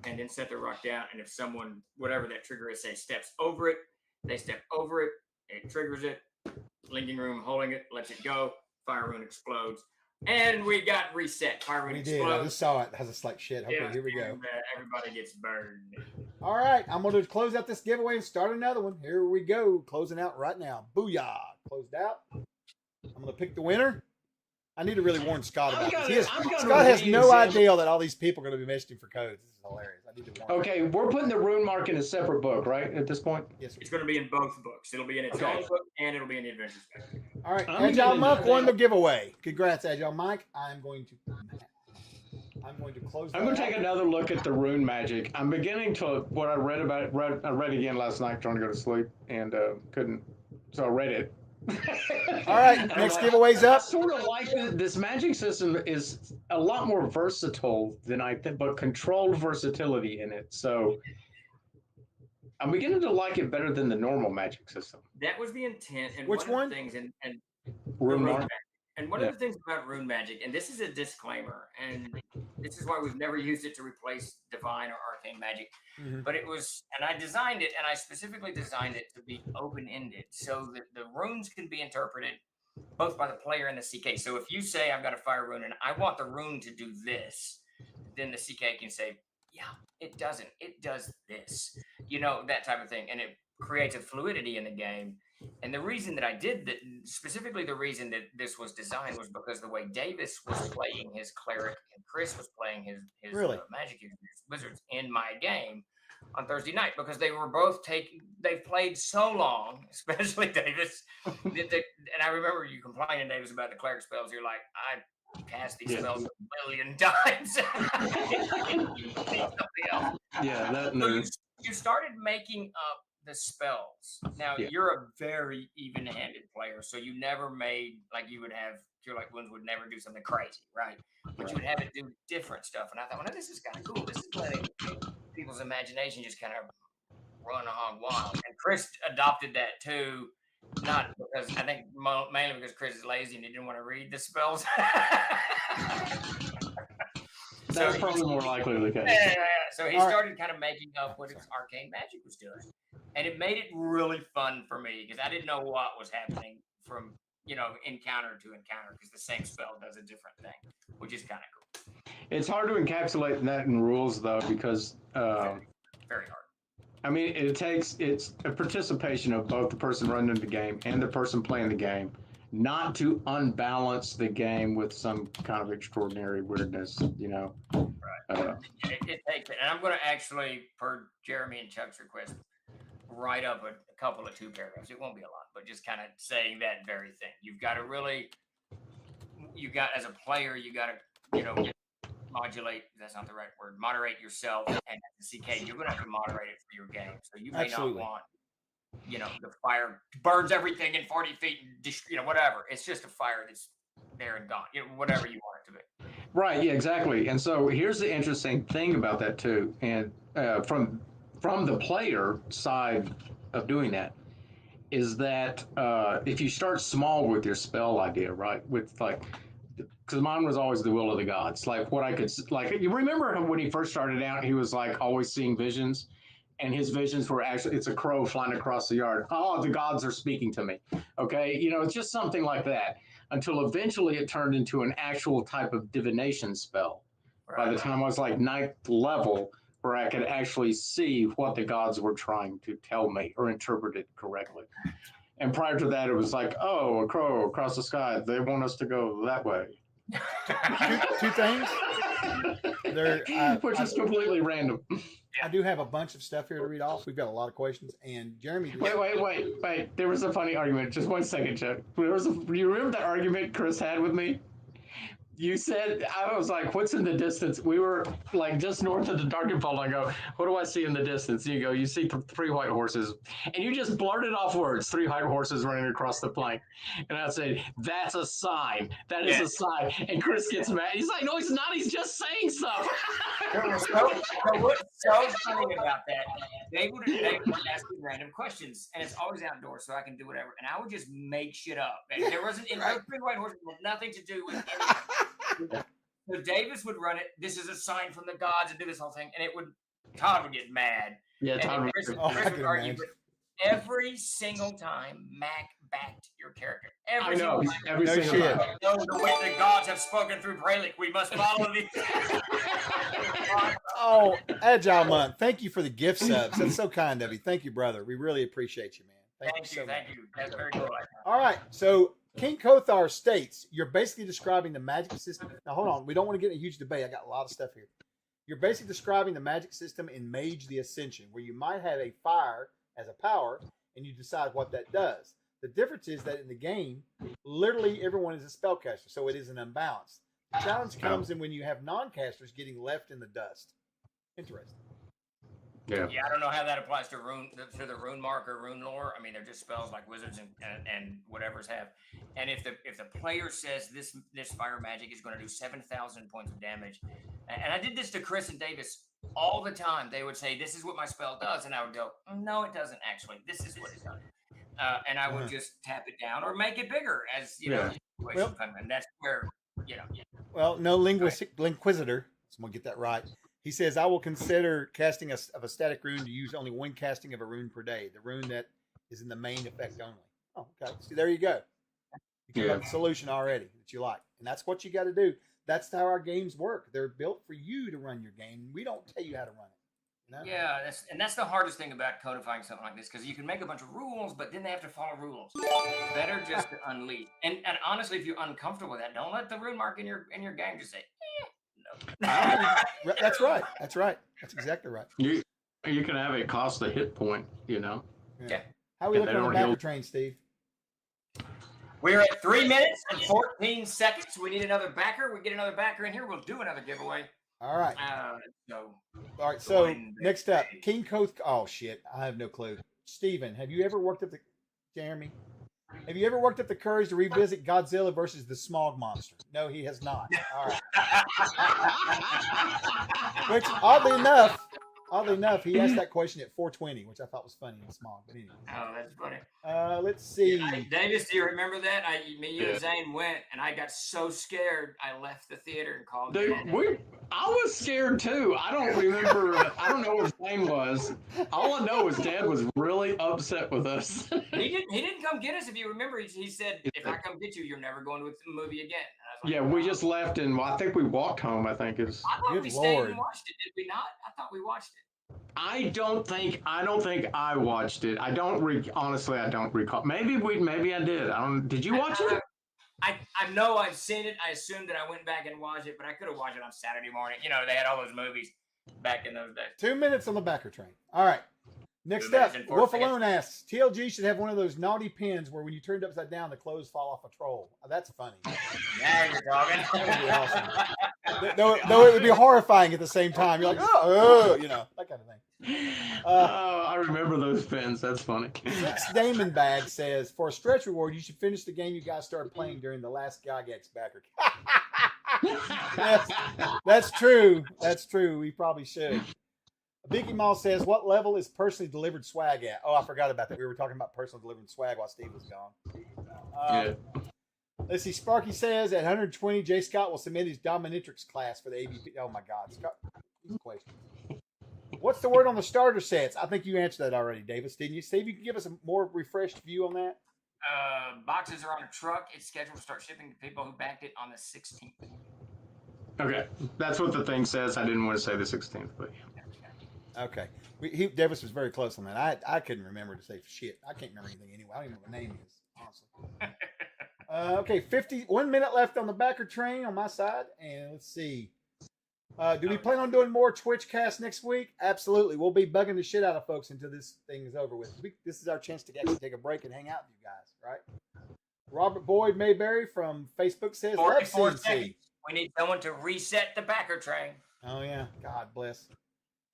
and then set the rock down. And if someone, whatever that trigger is, say steps over it, they step over it, it triggers it. Linking rune holding it, lets it go. Fire rune explodes. And we got reset. Fire rune explodes. I just saw it. It has a slight shit. Okay, here we go. Everybody gets burned. All right, I'm going to close out this giveaway and start another one. Here we go. Closing out right now. Booyah. Closed out. I'm going to pick the winner. I need to really warn Scott about this. Scott has no idea that all these people are going to be messaging for codes. This is hilarious. I need to warn him. Okay, we're putting the rune mark in a separate book, right? At this point. Yes, sir. It's going to be in both books. It'll be in its own book and it'll be in the Adventures book. All right, Agile Mike won the giveaway. Congrats, Agile Mike. I'm going to close. I'm going to take another look at the rune magic. I'm beginning to what I read about it. I read again last night trying to go to sleep and couldn't, so I read it. All right, next giveaway's up. I sort of like this magic system is a lot more versatile than I think, but controlled versatility in it. So I'm beginning to like it better than the normal magic system. That was the intent. And Which one? Of the things and Rune mark. And one of the things about rune magic, and this is a disclaimer, and this is why we've never used it to replace divine or arcane magic, but it was, and I designed it, and I specifically designed it to be open-ended so that the runes can be interpreted both by the player and the CK. So if you say, I've got a fire rune, and I want the rune to do this, then the CK can say, yeah, it doesn't. It does this. You know, that type of thing. And it creates a fluidity in the game. And the reason that I did that, specifically the reason that this was designed, was because the way Davis was playing his cleric and Chris was playing his magic wizards in my game on Thursday night, because they were both they've played so long, especially Davis. And I remember you complaining, Davis, about the cleric spells. You're like, I cast these spells a million times. Yeah, so you started making up the spells. Now you're a very even-handed player, so you never made like you would have. Cure Light Wounds would never do something crazy, right? But you would have it do different stuff. And I thought, well, this is kind of cool. This is letting people's imagination just kind of run hog wild. And Chris adopted that too, not because I think mainly because Chris is lazy and he didn't want to read the spells. That's probably more likely the case. So he started kind of making up what his arcane magic was doing. And it made it really fun for me because I didn't know what was happening from, encounter to encounter, because the same spell does a different thing, which is kind of cool. It's hard to encapsulate that in rules, though, because very hard. I mean, it's a participation of both the person running the game and the person playing the game, not to unbalance the game with some kind of extraordinary weirdness, Right. It takes it. And I'm going to actually, per Jeremy and Chuck's request, write up a couple of 2 paragraphs. It won't be a lot, but just kind of saying that very thing. You've got to as a player, you got to, modulate, that's not the right word, moderate yourself. And as the CK, you're going to have to moderate it for your game. So you may not want, the fire burns everything in 40 feet, and whatever. It's just a fire that's there and gone, whatever you want it to be. Right, yeah, exactly. And so here's the interesting thing about that too. And from the player side of doing that is that if you start small with your spell idea, right, with because mine was always the will of the gods, like what I could, you remember when he first started out, he was like always seeing visions, and his visions were actually, it's a crow flying across the yard. Oh, the gods are speaking to me. Okay, it's just something like that, until eventually it turned into an actual type of divination spell. Right. By the time I was like 9th level, where I could actually see what the gods were trying to tell me or interpret it correctly. And prior to that, it was like, oh, a crow across the sky. They want us to go that way. Two things. Which is completely random. I do have a bunch of stuff here to read off. We've got a lot of questions, and Jeremy. Wait. There was a funny argument. Just 1 second, Chuck. You remember that argument Chris had with me? You said, I was like, what's in the distance? We were like just north of the Darkenfall. I go, what do I see in the distance? And you go, you see 3 white horses. And you just blurted off words, 3 white horses running across the plain. And I said, that's a sign. That is a sign. And Chris gets mad. He's like, no, he's not. He's just saying stuff. What's so funny about that, they would ask me random questions, and it's always outdoors, so I can do whatever. And I would just make shit up. And there wasn't, those 3 white horses had nothing to do with anything. So Davis would run it. This is a sign from the gods, and do this whole thing, and Todd would get mad. Yeah, Todd Chris would argue, but every single time Mac backed your character. Every single time. Every single time. No, the way the gods have spoken through Pralic, we must follow these. Oh, Agile Month. Thank you for the gift subs. That's so kind of you. Thank you, brother. We really appreciate you, man. Thank you. That's very cool. All right. So King Kothar states, you're basically describing the magic system. Now, hold on. We don't want to get in a huge debate. I got a lot of stuff here. You're basically describing the magic system in Mage the Ascension, where you might have a fire as a power, and you decide what that does. The difference is that in the game, literally everyone is a spellcaster, so it is an unbalanced. The challenge comes in when you have non-casters getting left in the dust. Interesting. Yeah, I don't know how that applies to the rune mark or rune lore. I mean, they're just spells like wizards and whatever's have. And if the player says this fire magic is going to do 7,000 points of damage, and I did this to Chris and Davis all the time, they would say, "This is what my spell does," and I would go, "No, it doesn't actually. This is what it does." And I would just tap it down or make it bigger, as you know. Well, and that's where Well, no linguizitor. So I'm gonna get that right. He says, I will consider casting of a static rune to use only 1 casting of a rune per day. The rune that is in the main effect only. Oh, okay. See, there you go. You got the solution already that you like. And that's what you got to do. That's how our games work. They're built for you to run your game. We don't tell you how to run it. You know? Yeah, that's the hardest thing about codifying something like this, because you can make a bunch of rules, but then they have to follow rules. Better just to unleash. And honestly, if you're uncomfortable with that, don't let the rune mark in your game just say, no. That's right. That's exactly right. You can have it cost a hit point, you know. Yeah. How are we looking on the backer train, Steve? We're at 3 minutes and 14 seconds. We need another backer. We get another backer in here, we'll do another giveaway. All right. All right. So next up, King Koth. Oh shit, I have no clue. Steven, have you ever worked up the Jeremy? Have you ever worked up the courage to revisit Godzilla versus the Smog Monster? No, he has not. All right. Which, oddly enough, he asked that question at 4:20, which I thought was funny in Smog. But anyway. Oh, that's funny. Let's see. Davis, do you remember that? You and Zane went, and I got so scared, I left the theater and called. Dude, I was scared too. I don't remember. I don't know what his name was. All I know is Dad was really upset with us. He didn't come get us. If you remember, he said, "If I come get you, you're never going to the movie again." And I was like, we just left, and I think we walked home. I think is. I thought we stayed and watched it. Did we not? I thought we watched it. I don't think I watched it. Honestly, I don't recall. Maybe I did. Did you watch it? I know I've seen it. I assumed that I went back and watched it, but I could have watched it on Saturday morning. You know, they had all those movies back in those days. 2 minutes on the backer train. All right. Next up, Wolf Alone asks, TLG should have one of those naughty pins where when you turn it upside down, the clothes fall off a troll. Oh, that's funny. Now you're talking. That would be awesome. Though it would be horrifying at the same time. You're like, you know, that kind of thing. I remember those pins. That's funny. Six Damon Bag says, for a stretch reward, you should finish the game you guys started playing during the last Gygax Backer. That's true. That's true. We probably should. Biggie Mall says, what level is personally delivered swag at? Oh, I forgot about that. We were talking about personally delivered swag while Steve was gone. Let's see. Sparky says, at 120, J. Scott will submit his Dominatrix class for the AVP. Oh, my God. Scott, these questions. What's the word on the starter sets? I think you answered that already, Davis, didn't you? Steve, you can give us a more refreshed view on that? Boxes are on a truck. It's scheduled to start shipping to people who backed it on the 16th. Okay. That's what the thing says. I didn't want to say the 16th, but Okay. Davis was very close on that. I couldn't remember to say shit. I can't remember anything anyway. I don't even know what the name is, honestly. Okay, 51 minute left on the backer train on my side. And let's see. Do we plan on doing more Twitch casts next week? Absolutely. We'll be bugging the shit out of folks until this thing is over with. This is our chance to actually take a break and hang out with you guys, right? Robert Boyd Mayberry from Facebook says, love 44 CNC. seconds. We need someone to reset the backer train. Oh, yeah. God bless.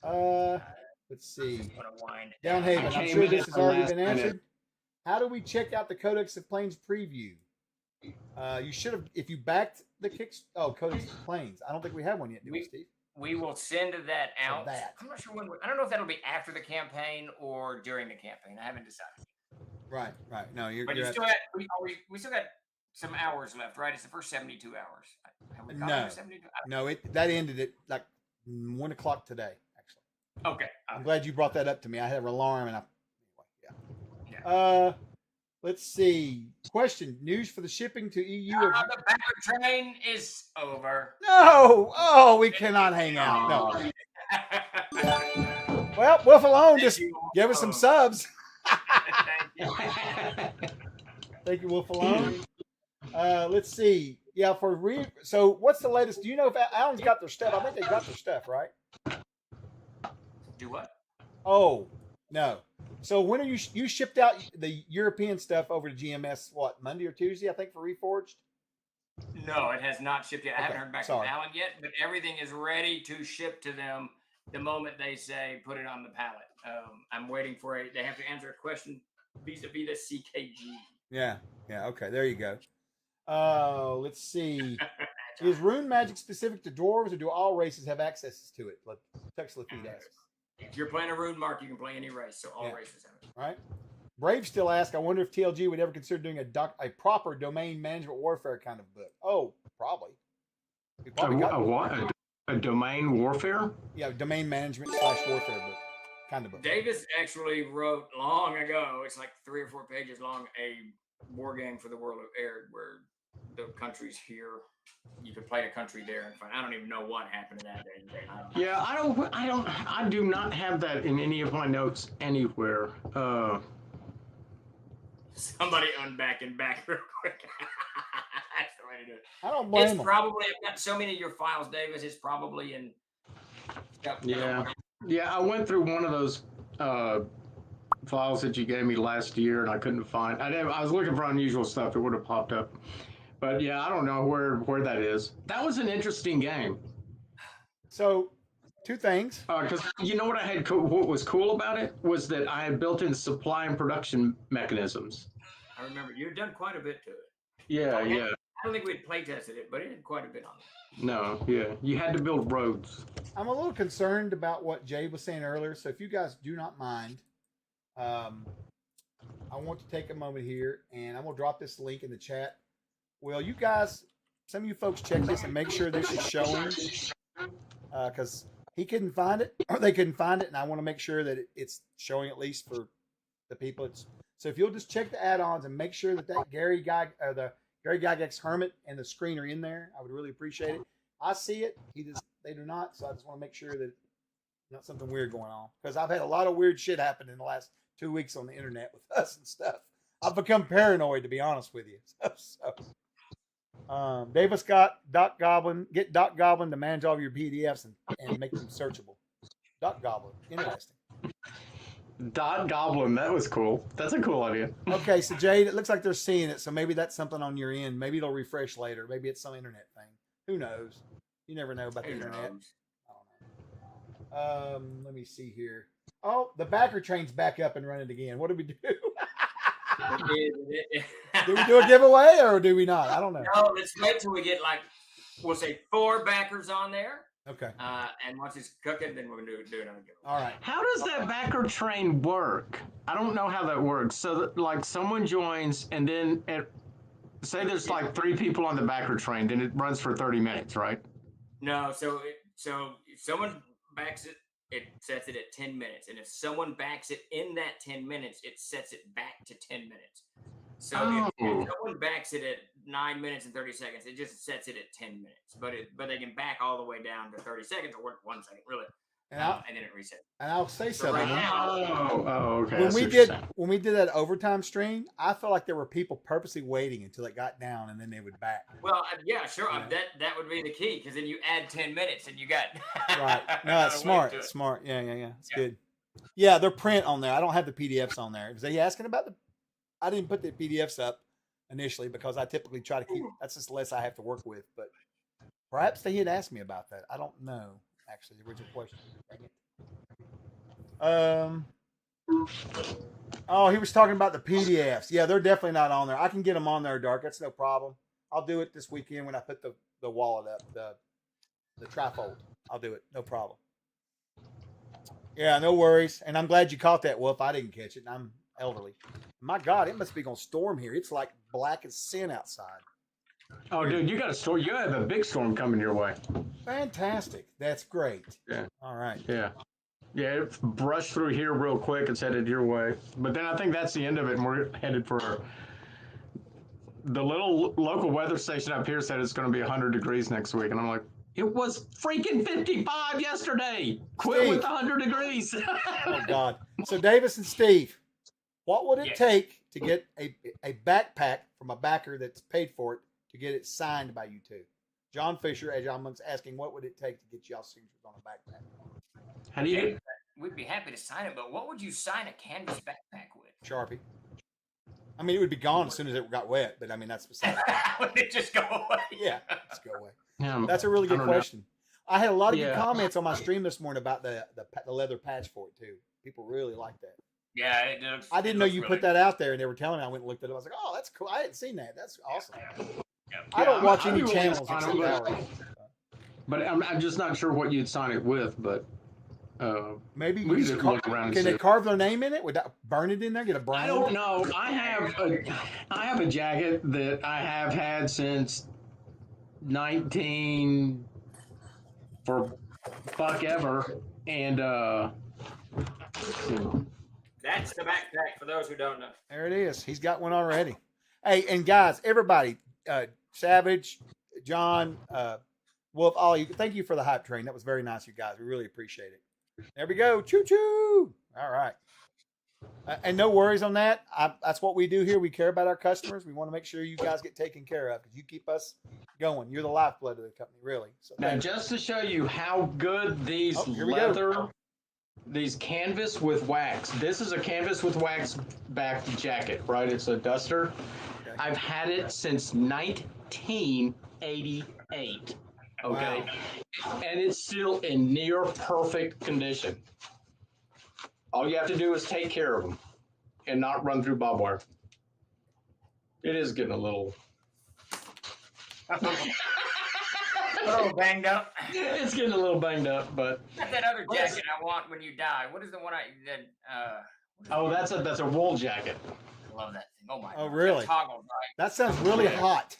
Let's see. Wind. Downhaven, I'm sure this has already been answered. How do we check out the Codex of Planes preview? You should have, if you backed the kicks. Oh, Codex of Planes. I don't think we have one yet, do we, Steve? We will send that out. That. I'm not sure when. I don't know if that'll be after the campaign or during the campaign. I haven't decided. Right. No, you're. But you're still got, we still got some hours left, right? It's the first 72 hours. Have we gone over 72? No, that ended at like 1 o'clock today. Actually. Okay. I'm glad you brought that up to me. I had an alarm and yeah. Let's see. Question: news for the shipping to EU. The backer train is over. No. Oh, we cannot hang out. No. Well, Wolf alone just give us some subs. Thank you, Wolf alone. Let's see. Yeah, so what's the latest? Do you know if Alan's got their stuff? I think they got their stuff, right? Do what? Oh, no. So when are you shipped out the European stuff over to GMS? What, Monday or Tuesday? I think for Reforged. No, it has not shipped yet. I haven't heard back Sorry. from Alan yet, but everything is ready to ship to them the moment they say put it on the pallet. I'm waiting for they have to answer a question vis-a-vis the CKG. Yeah. Okay, there you go. Let's see. Is rune magic specific to dwarves, or do all races have access to it? Like Texas Feed asks. If you're playing a rune mark, you can play any race, so all races have it. Right. Brave still asks, I wonder if TLG would ever consider doing a proper domain management warfare kind of book. Oh, probably. What? A domain warfare? Yeah, domain management / warfare book. Kind of book. Davis actually wrote long ago, it's like 3 or 4 pages long, a war game for the world of air where the countries here, you could play a country there and find. I don't even know what happened to that day. Yeah, I do not have that in any of my notes anywhere. Somebody unback and back real quick. That's the way to do it. I don't blame them. Probably, I've got so many of your files, Davis. It's probably in. Yeah, I went through one of those files that you gave me last year, and I couldn't find. I was looking for unusual stuff. It would have popped up, but yeah, I don't know where that is. That was an interesting game. So, 2 things. Because you know what was cool about it was that I had built-in supply and production mechanisms. I remember you'd done quite a bit to it. Yeah. I don't think we'd play tested it, but it had quite a bit on it. No, yeah, you had to build roads. I'm a little concerned about what Jay was saying earlier, so if you guys do not mind, I want to take a moment here, and I'm going to drop this link in the chat. Well, you guys, some of you folks check this and make sure this is showing, because he couldn't find it, or they couldn't find it, and I want to make sure that it's showing at least for the people. So if you'll just check the add-ons and make sure that Gary Gygax Hermit and the screen are in there, I would really appreciate it. I see it. They do not, so I just want to make sure that not something weird going on, because I've had a lot of weird shit happen in the last 2 weeks on the internet with us and stuff. I've become paranoid, to be honest with you. Davis got Doc Goblin. Get Doc Goblin to manage all of your PDFs and make them searchable. Doc Goblin, interesting. Doc Goblin, that was cool. That's a cool idea. Okay, so Jade, it looks like they're seeing it, so maybe that's something on your end. Maybe it'll refresh later. Maybe it's some internet thing. Who knows? You never know about the internet. I don't know. Let me see here. Oh, the backer train's back up and running again. What do we do? Do we do a giveaway or do we not? I don't know. No, let's wait till we get we'll say 4 backers on there. Okay. And once it's cooking, then we're going to do another giveaway. All right. How does that backer train work? I don't know how that works. So, someone joins, and then say there's 3 people on the backer train, then it runs for 30 minutes, right? No, so if someone backs it, it sets it at 10 minutes. And if someone backs it in that 10 minutes, it sets it back to 10 minutes. So if someone backs it at 9 minutes and 30 seconds, it just sets it at 10 minutes. But they can back all the way down to 30 seconds or 1 second, really. And and then it resets. And I'll say So something. right now, Okay. When we did that overtime stream, I felt like there were people purposely waiting until it got down and then they would back. well, yeah, sure. Yeah. That would be the key because then you add 10 minutes and you got Right. No, it's smart. It's smart. Yeah. It's good. Yeah, they're print on there. I don't have the PDFs on there. Was he asking about I didn't put the PDFs up initially because I typically try to keep. That's just less I have to work with. But perhaps they had asked me about that. I don't know. Actually, the original question. Oh, he was talking about the PDFs. Yeah, they're definitely not on there. I can get them on there, Dark. That's no problem. I'll do it this weekend when I put the wallet up, the trifold. I'll do it. No problem. Yeah, no worries. And I'm glad you caught that, Wolf. I didn't catch it. And I'm elderly. My God, it must be going to storm here. It's like black as sin outside. Oh, dude, you got a storm. You have a big storm coming your way. Fantastic. That's great. Yeah. All right. Yeah. Yeah, it brushed through here real quick. It's headed your way. But then I think that's the end of it, and we're headed for the little local weather station up here said it's going to be 100 degrees next week. And I'm like, it was freaking 55 yesterday. Quit Steve. with 100 degrees. Oh, God. So, Davis and Steve, what would it take to get a backpack from a backer that's paid for it to get it signed by you two? John Fisher, as John Monk's asking, what would it take to get y'all signatures on a backpack? How do you? We'd be happy to sign it, but what would you sign a canvas backpack with? Sharpie. I mean, it would be gone as soon as it got wet, but I mean, that's beside the point. Would it just go away? Yeah, just go away. Yeah, That's a really good question. I had a lot of good Yeah. comments on my stream this morning about the leather patch for it too. People really like that. Yeah, it looks. I didn't know you put that out there, and they were telling me. I went and looked at it. I was like, "Oh, that's cool. I hadn't seen that. That's awesome." I don't watch any channels except ours. But I'm just not sure what you'd sign it with. But Maybe we you just just look around and can see. they carve their name in it? Would that burn it in there? Get a brand? I don't know. I have a jacket that I have had since 19 for fuck ever, and That's the backpack for those who don't know. There it is. He's got one already. Hey, and guys, everybody, Savage, John, Wolf, all you, thank you for the hype train. That was very nice, you guys. We really appreciate it. There we go. Choo choo. All right. And no worries on that. That's what we do here. We care about our customers. We want to make sure you guys get taken care of because you keep us going. You're the lifeblood of the company, really. So now just to show you how good these these canvas with wax. This is a canvas with wax back jacket, right? It's a duster. Okay. I've had it since 1988. Okay. Wow. And it's still in near perfect condition. All you have to do is take care of them and not run through barbed wire. It is getting a little banged up. It's getting a little banged up, but That other jacket I want when you die. What is the one that's a wool jacket. I love that thing. Oh my Oh, God. really? Toggle, right? that sounds really hot.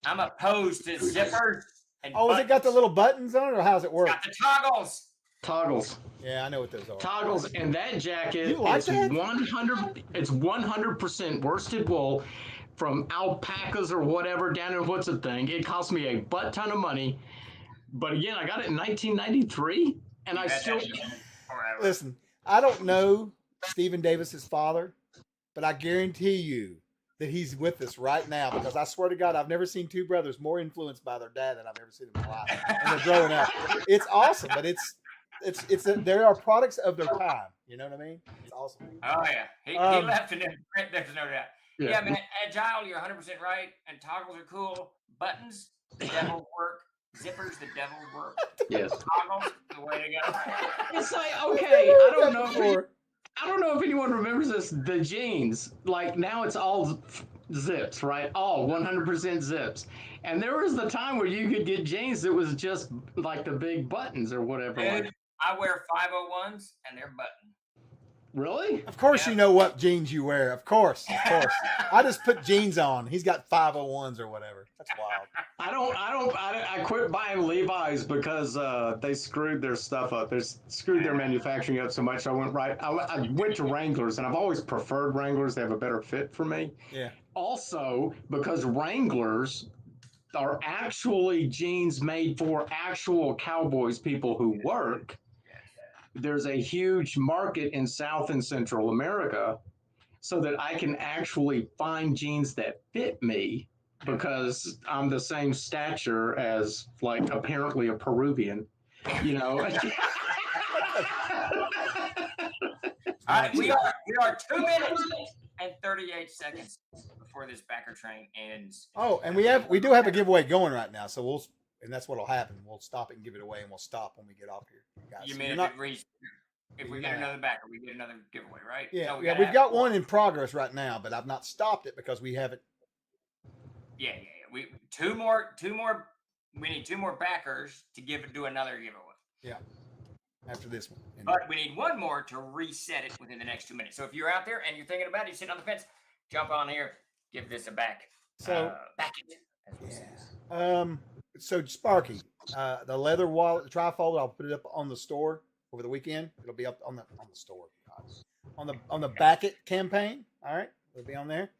I'm opposed to zippers and Oh, has it got the little buttons on it, or how's it work? got the toggles. Toggles. Yeah, I know what those are. Toggles, and that jacket You like is that? 100. It's 100% worsted wool from alpacas or whatever down in what's the thing. It cost me a butt ton of money, but again, I got it in 1993, and I still. Listen, I don't know Stephen Davis's father, but I guarantee you that he's with us right now because I swear to God, I've never seen two brothers more influenced by their dad than I've ever seen in my life. And they're growing up. It's awesome, but they are products of their time. You know what I mean? It's awesome. Oh yeah, he left and there's no doubt. Yeah. Yeah, man, agile. You're 100% right, and toggles are cool. Buttons, the devil work. Zippers, the devil work. Yes. Toggles, the way to go. It's like okay, I don't know if anyone remembers this. The jeans, like now it's all zips, right? All 100% zips. And there was the time where you could get jeans that was just like the big buttons or whatever. Dude, Like, I wear 501s and they're buttoned. really? Of course, you know what jeans you wear. Of course. I just put jeans on. He's got 501s or whatever. That's wild. I quit buying Levi's because they screwed their stuff up. They screwed their manufacturing up so much. I went to Wranglers, and I've always preferred Wranglers. They have a better fit for me. Yeah. Also, because Wranglers are actually jeans made for actual cowboys, people who work. there's a huge market in South and Central America so that I can actually find jeans that fit me because I'm the same stature as like apparently a Peruvian, you know. All right, we are 2 minutes and 38 seconds before this backer train ends. Oh, and we do have a giveaway going right now, so and that's what'll happen. We'll stop it and give it away, and we'll stop when we get off here, guys. You So mean if we get another backer, we get another giveaway, right? Yeah, No, we've got one in progress right now, but I've not stopped it because we haven't. Yeah. We two more. We need 2 more backers to do another giveaway. Yeah. After this one. But we need 1 more to reset it within the next 2 minutes. So if you're out there and you're thinking about it, you're sitting on the fence, jump on here, give this a back. So back it. As we say. So Sparky, the leather wallet, the trifold, I'll put it up on the store over the weekend. It'll be up on the store. On the Backerkit campaign. All right. It'll be on there.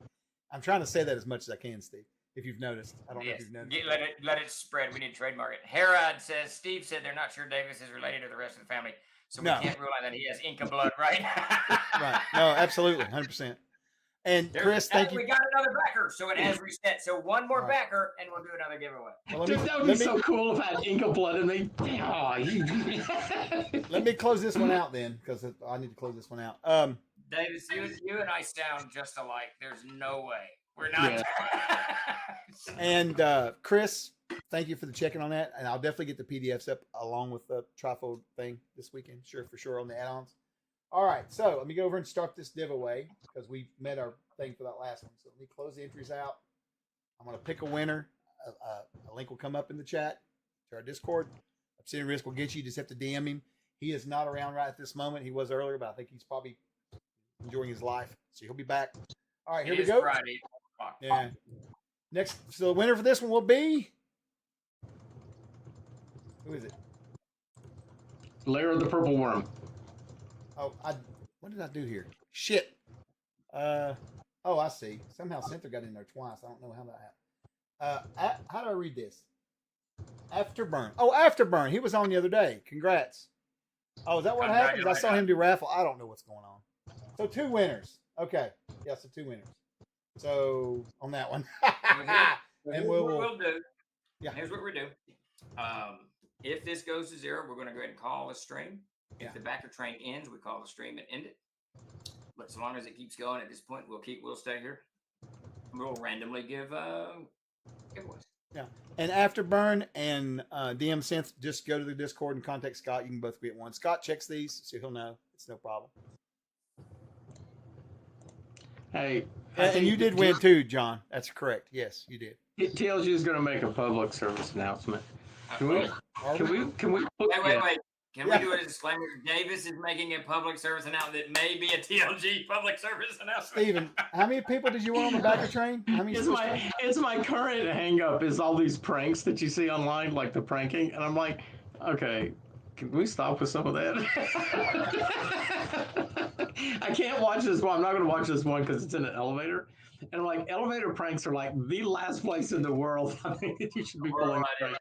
I'm trying to say that as much as I can, Steve. If you've noticed. I don't know if you've noticed. Let it spread. We need to trademark it. Herod says, Steve said they're not sure Davis is related to the rest of the family. So we can't rule out that he has Inca blood, right? Right. No, absolutely. 100%. And Chris, thank you. We got another backer, so it has reset. So 1 more backer, and we'll do another giveaway. Well, that would be so cool if I had Inca blood in me. Let me close this one out then, because I need to close this one out. Davis, you and I sound just alike. There's no way. We're not. Yeah. And Chris, thank you for the checking on that. And I'll definitely get the PDFs up along with the trifold thing this weekend. For sure on the add-ons. All right, so let me go over and start this giveaway because we met our thing for that last one. So let me close the entries out. I'm going to pick a winner. A link will come up in the chat to our Discord. Obsidian Risk will get you. You just have to DM him. He is not around right at this moment. He was earlier, but I think he's probably enjoying his life. So he'll be back. All right, here we go. Friday. Yeah. Next, so the winner for this one will be. Who is it? Lair of the Purple Worm. Oh, what did I do here? Shit. I see. Somehow Cynthia got in there twice. I don't know how that happened. How do I read this? Afterburn. Oh, Afterburn. He was on the other day. Congrats. Oh, is that what happened? I saw him do raffle. I don't know what's going on. So 2 winners. Okay. Yeah, so 2 winners. So on that one. And we'll do. Yeah. Here's what we're doing. If this goes to 0, we're going to go ahead and call a stream. If the backer train ends, we call the stream and end it. But as long as it keeps going at this point, we'll stay here. We'll randomly give giveaways. Yeah. And Afterburn and DM Synth, just go to the Discord and contact Scott. You can both be at once. Scott checks these, so he'll know. It's no problem. Hey. And you did win too, John. That's correct. Yes, you did. TLG is going to make a public service announcement. Can we Wait. Can we do a disclaimer? Davis is making a public service announcement that may be a TLG public service announcement. Steven, how many people did you want on the backer train? How many? It's my current hang up is all these pranks that you see online, like the pranking. And I'm like, okay, can we stop with some of that? I can't watch this one. I'm not going to watch this one because it's in an elevator. And I'm like, elevator pranks are like the last place in the world I think you should be pulling pranks.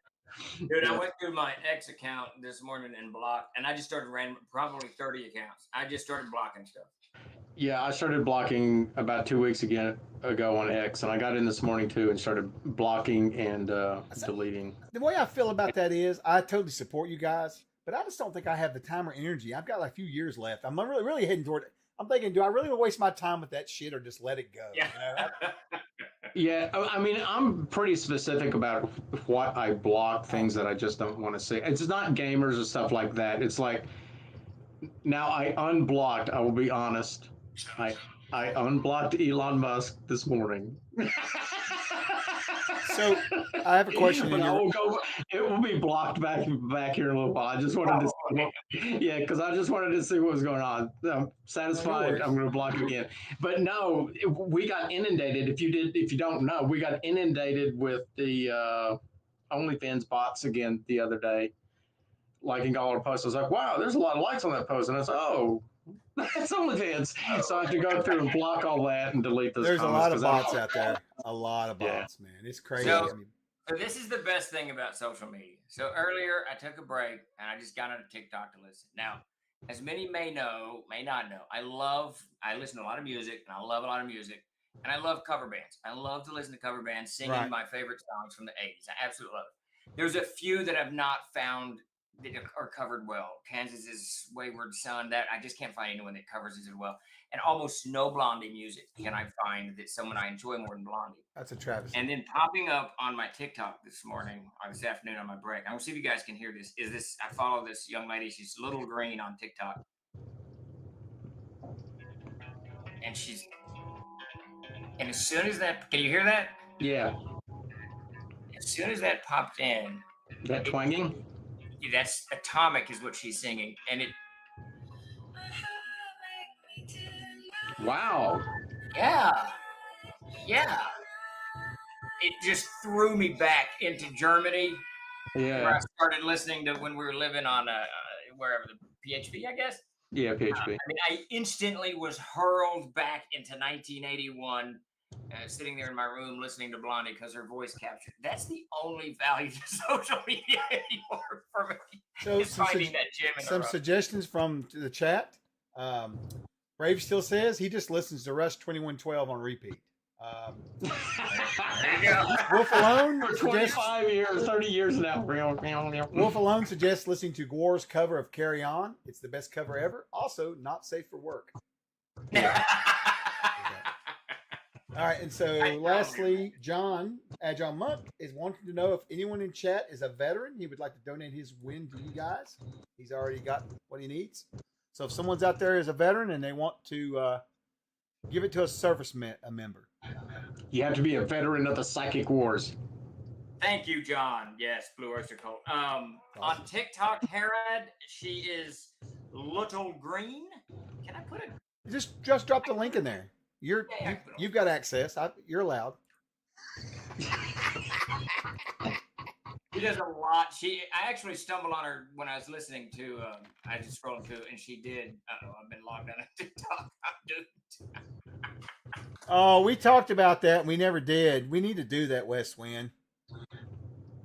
Dude, I went through my X account this morning and blocked, and I just started probably 30 accounts. I just started blocking stuff. Yeah, I started blocking about 2 weeks ago on X, and I got in this morning too and started blocking and deleting. The way I feel about that is I totally support you guys, but I just don't think I have the time or energy. I've got like a few years left. I'm really heading toward it. I'm thinking, do I really want to waste my time with that shit or just let it go? Yeah. You know? Yeah, I mean, I'm pretty specific about what I block, things that I just don't want to see. It's not gamers or stuff like that. It's like, now I unblocked, I will be honest. I unblocked Elon Musk this morning. So I have a question. It will be blocked back here in a little while. I just wanted to, because I just wanted to see what was going on. I'm satisfied. I'm going to block again. But no, we got inundated. If you don't know, we got inundated with the OnlyFans bots again the other day, liking all our posts. I was like, wow, there's a lot of likes on that post, and I was like, oh. That's OnlyFans. So I have to go through and block all that and delete those. There's a lot of bots out there. A lot of bots, man. It's crazy. So this is the best thing about social media. So earlier I took a break and I just got on TikTok to listen. Now, as many may not know, I listen to a lot of music, and I love a lot of music, and I love cover bands. I love to listen to cover bands singing Right. my favorite songs from the 80s. I absolutely love it. There's a few that I've not found that are covered well. Kansas's Wayward Son, that I just can't find anyone that covers it as well. And almost no Blondie music can I find that someone I enjoy more than Blondie. That's a travesty. And then popping up on my TikTok this morning, or this afternoon on my break, I'm gonna see if you guys can hear this. I follow this young lady, she's Little Green on TikTok. And as soon as that, can you hear that? Yeah. As soon as that popped in, That twanging? that's Atomic is what she's singing. And it, Wow. yeah. It just threw me back into Germany, where I Yeah. started listening to when we were living on wherever, the PHP, I guess. Yeah, PHP. I mean, I instantly was hurled back into 1981, sitting there in my room listening to Blondie because her voice captured. That's the only value to social media anymore for me. So is finding that gem in the some rough. suggestions from the chat. Brave still says he just listens to Rush 2112 on repeat. There you go. Wolf Alone For suggests 25 years, 30 years now. Wolf Alone suggests listening to Gore's cover of Carry On. It's the best cover ever. Also, not safe for work. All right, and so lastly, John Agile Monk is wanting to know if anyone in chat is a veteran. He would like to donate his win to you guys. He's already got what he needs. So if someone's out there is a veteran and they want to give it to a member. You have to be a veteran of the Psychic Wars. Thank you, John. Yes, Blue Oyster Cult. On TikTok, Herod, she is Little Green. Can I put it? Just drop the link in there. You've got access. You're allowed. She does a lot. I actually stumbled on her when I was listening to. I just scrolled through, and she did. I've been logged on TikTok. Oh, we talked about that. And we never did. We need to do that, West Wind.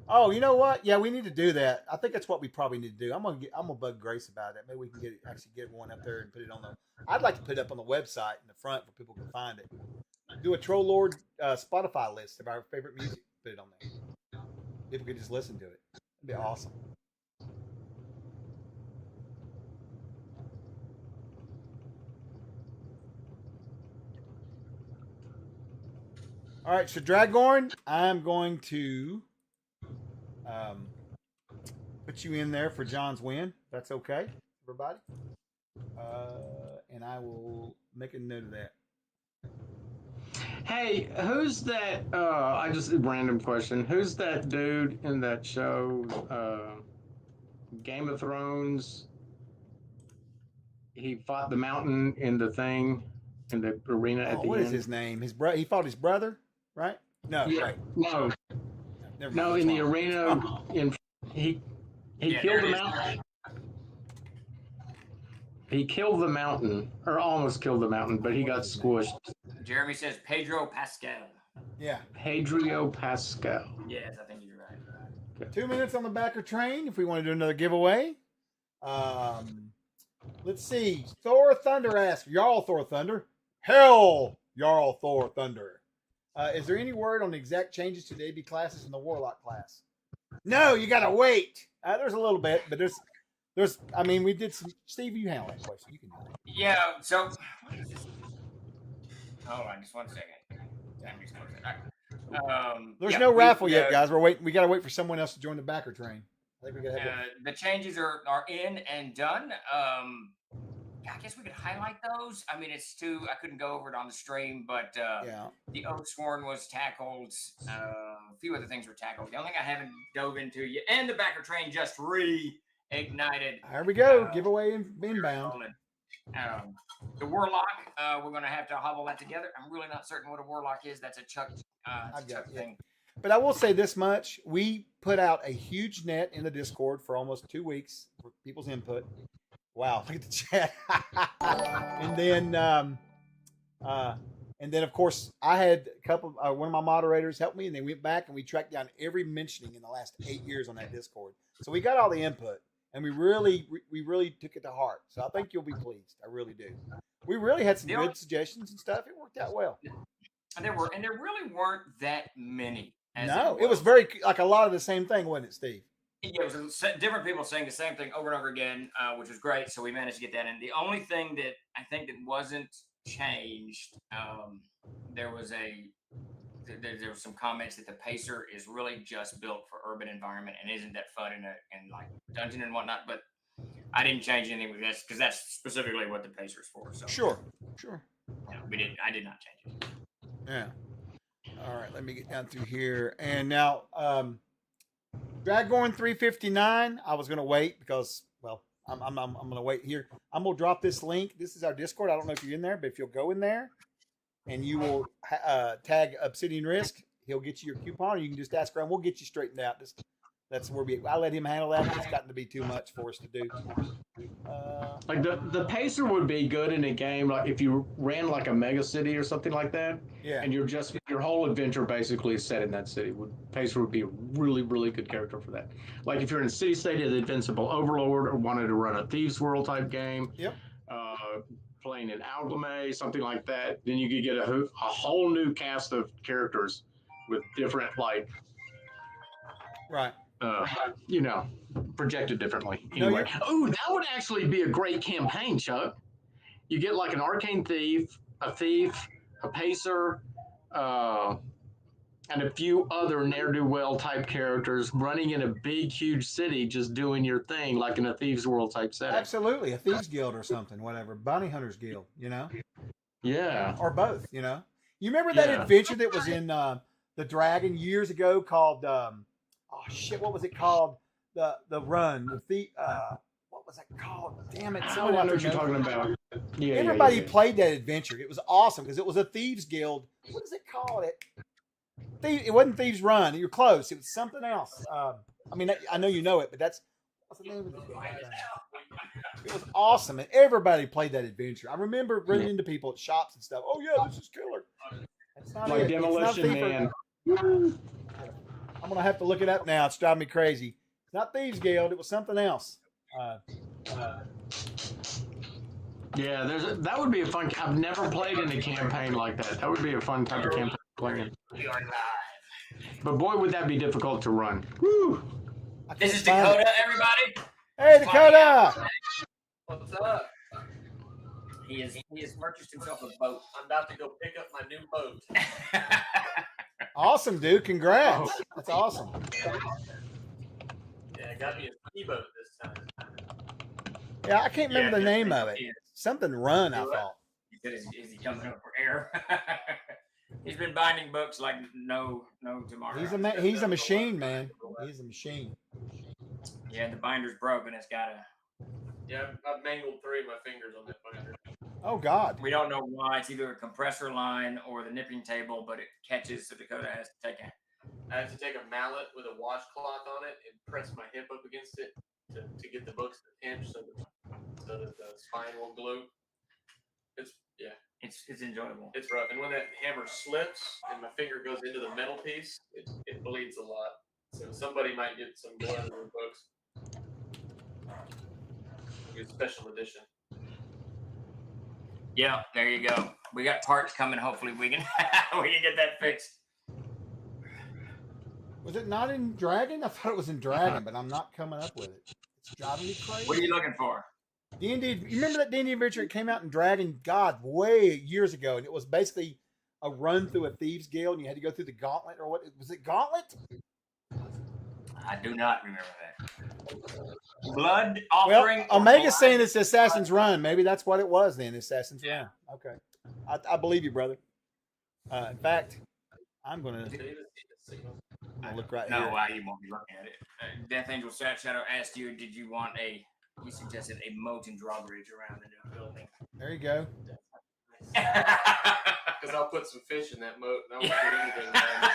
Oh, you know what? Yeah, we need to do that. I think that's what we probably need to do. I'm gonna bug Grace about it. Maybe we can actually get one up there and put it on the. I'd like to put it up on the website in the front where people can find it. Do a Troll Lord Spotify list of our favorite music. Put it on there. People could just listen to it. It'd be awesome. All right, so Dragorn, I'm going to put you in there for John's win. That's okay, everybody. And I will make a note of that. Hey, who's that? I just a random question. Who's that dude in that show, Game of Thrones? He fought the mountain in the thing, in the arena at the end. What is his name? He fought his brother, right? No, Yeah, right. no, Never no. mind. In the arena, he killed the mountain. He killed the mountain, or almost killed the mountain, but he got squished. Jeremy says Pedro Pascal. Yeah. Pedro Pascal. Yes, I think you're right. 2 minutes on the backer train if we want to do another giveaway. Let's see. Thor Thunder asks, Jarl Thor Thunder. Hell, Jarl Thor Thunder. Is there any word on the exact changes to the AB classes in the Warlock class? No, you got to wait. There's a little bit, but there's, I mean, we did some. Steve, you handle that question. You can do it. Yeah, so. Hold on, just 1 second. There's no raffle yet, guys. We're waiting. We got to wait for someone else to join the backer train. I think we got to have the changes are in and done. I guess we could highlight those. I mean, it's too. I couldn't go over it on the stream, but the Oathsworn was tackled. A few other things were tackled. The only thing I haven't dove into yet, and the backer train just reignited. There we go. Giveaway inbound. The Warlock, we're going to have to hobble that together. I'm really not certain what a Warlock is. That's a Chuck, thing. But I will say this much. We put out a huge net in the Discord for almost 2 weeks for people's input. Wow, look at the chat. and then of course, I had a couple, one of my moderators help me, and they went back and we tracked down every mentioning in the last 8 years on that Discord. So we got all the input. and we really took it to heart. So I think you'll be pleased. I really do. We really had some good suggestions and stuff. It worked out well. And there really weren't that many. No, it was very like a lot of the same thing, wasn't it, Steve? Yeah, it was different people saying the same thing over and over again, which was great. So we managed to get that in. The only thing that I think that wasn't changed, there was some comments that the pacer is really just built for urban environment and isn't that fun in like dungeon and whatnot. But I didn't change anything with this because that's specifically what the pacer is for. So sure. Yeah, I did not change it. Yeah. All right, let me get down through here. And now, Dragorn 359. I was gonna wait because, well, I'm gonna wait here. I'm gonna drop this link. This is our Discord. I don't know if you're in there, but if you'll go in there and you will tag Obsidian Risk, he'll get you your coupon, or you can just ask around. We'll get you straightened out. That's where I let him handle that. It's gotten to be too much for us to do. Like the pacer would be good in a game, like if you ran like a mega city or something like that. Yeah. And your whole adventure basically is set in that city. Pacer would be a really, really good character for that. Like if you're in a city state of the Invincible Overlord or wanted to run a Thieves World type game. Yep. Playing in Algame, something like that, then you could get a whole new cast of characters with different right. Projected differently. Anyway, that would actually be a great campaign, Chuck. You get like an arcane thief, a pacer, and a few other ne'er-do-well type characters running in a big, huge city, just doing your thing, like in a Thieves World type setting. Absolutely, a Thieves Guild or something, whatever, Bounty Hunters Guild, Yeah. Or both, You remember that adventure that was in the Dragon years ago called what was it called? The Run, what was it called? Damn it! I know what you're talking about. Yeah, everybody played that adventure. It was awesome because it was a Thieves Guild. What is it called? It wasn't Thieves Run. You're close. It was something else. I know you know it, but what's the name of it? It was awesome, and everybody played that adventure. I remember running into people at shops and stuff. Oh yeah, this is killer. That's not like it. Demolition Man. I'm gonna have to look it up now. It's driving me crazy. It's not Thieves Guild. It was something else. Yeah, that would be a fun. I've never played in a campaign like that. That would be a fun type of campaign playing. We are live. But boy, would that be difficult to run. Woo! This is Dakota, everybody. Hey, Dakota. What's up? He has purchased himself a boat. I'm about to go pick up my new boat. Awesome, dude. Congrats. That's awesome. Yeah, I got me a ski-boat this time. Yeah, I can't remember the name of it. Something Run, I thought. He said, is he coming up for air? He's been binding books like no tomorrow. He's a machine, man. He's a machine. Yeah, the binder's broken. It's got to... Yeah, I've mangled 3 of my fingers on that binder. Oh, God. We don't know why. It's either a compressor line or the nipping table, but it catches, so Dakota has to take I have to take a mallet with a washcloth on it and press my hip up against it to get the books to pinch so that the spine will glue. It's enjoyable. It's rough. And when that hammer slips and my finger goes into the metal piece, it bleeds a lot. So somebody might get some blood in their books. Get special edition. Yeah, there you go. We got parts coming. Hopefully we can get that fixed. Was it not in Dragon? I thought it was in Dragon, but I'm not coming up with it. It's driving me crazy. What are you looking for? D&D. You remember that D&D adventure that came out in Dragon? God, way years ago, and it was basically a run through a Thieves Guild, and you had to go through the Gauntlet, or what? Was it Gauntlet? I do not remember that. Blood offering. Well, Omega's saying it's Assassin's Run. Maybe that's what it was then. Assassin's Run. Okay, I believe you, brother. In fact, I'm gonna look right here. No, you won't be looking at it. Death Angel Shadow asked you, did you want he suggested a moat and drawbridge around the new building. There you go. Because I'll put some fish in that moat and I won't put anything down.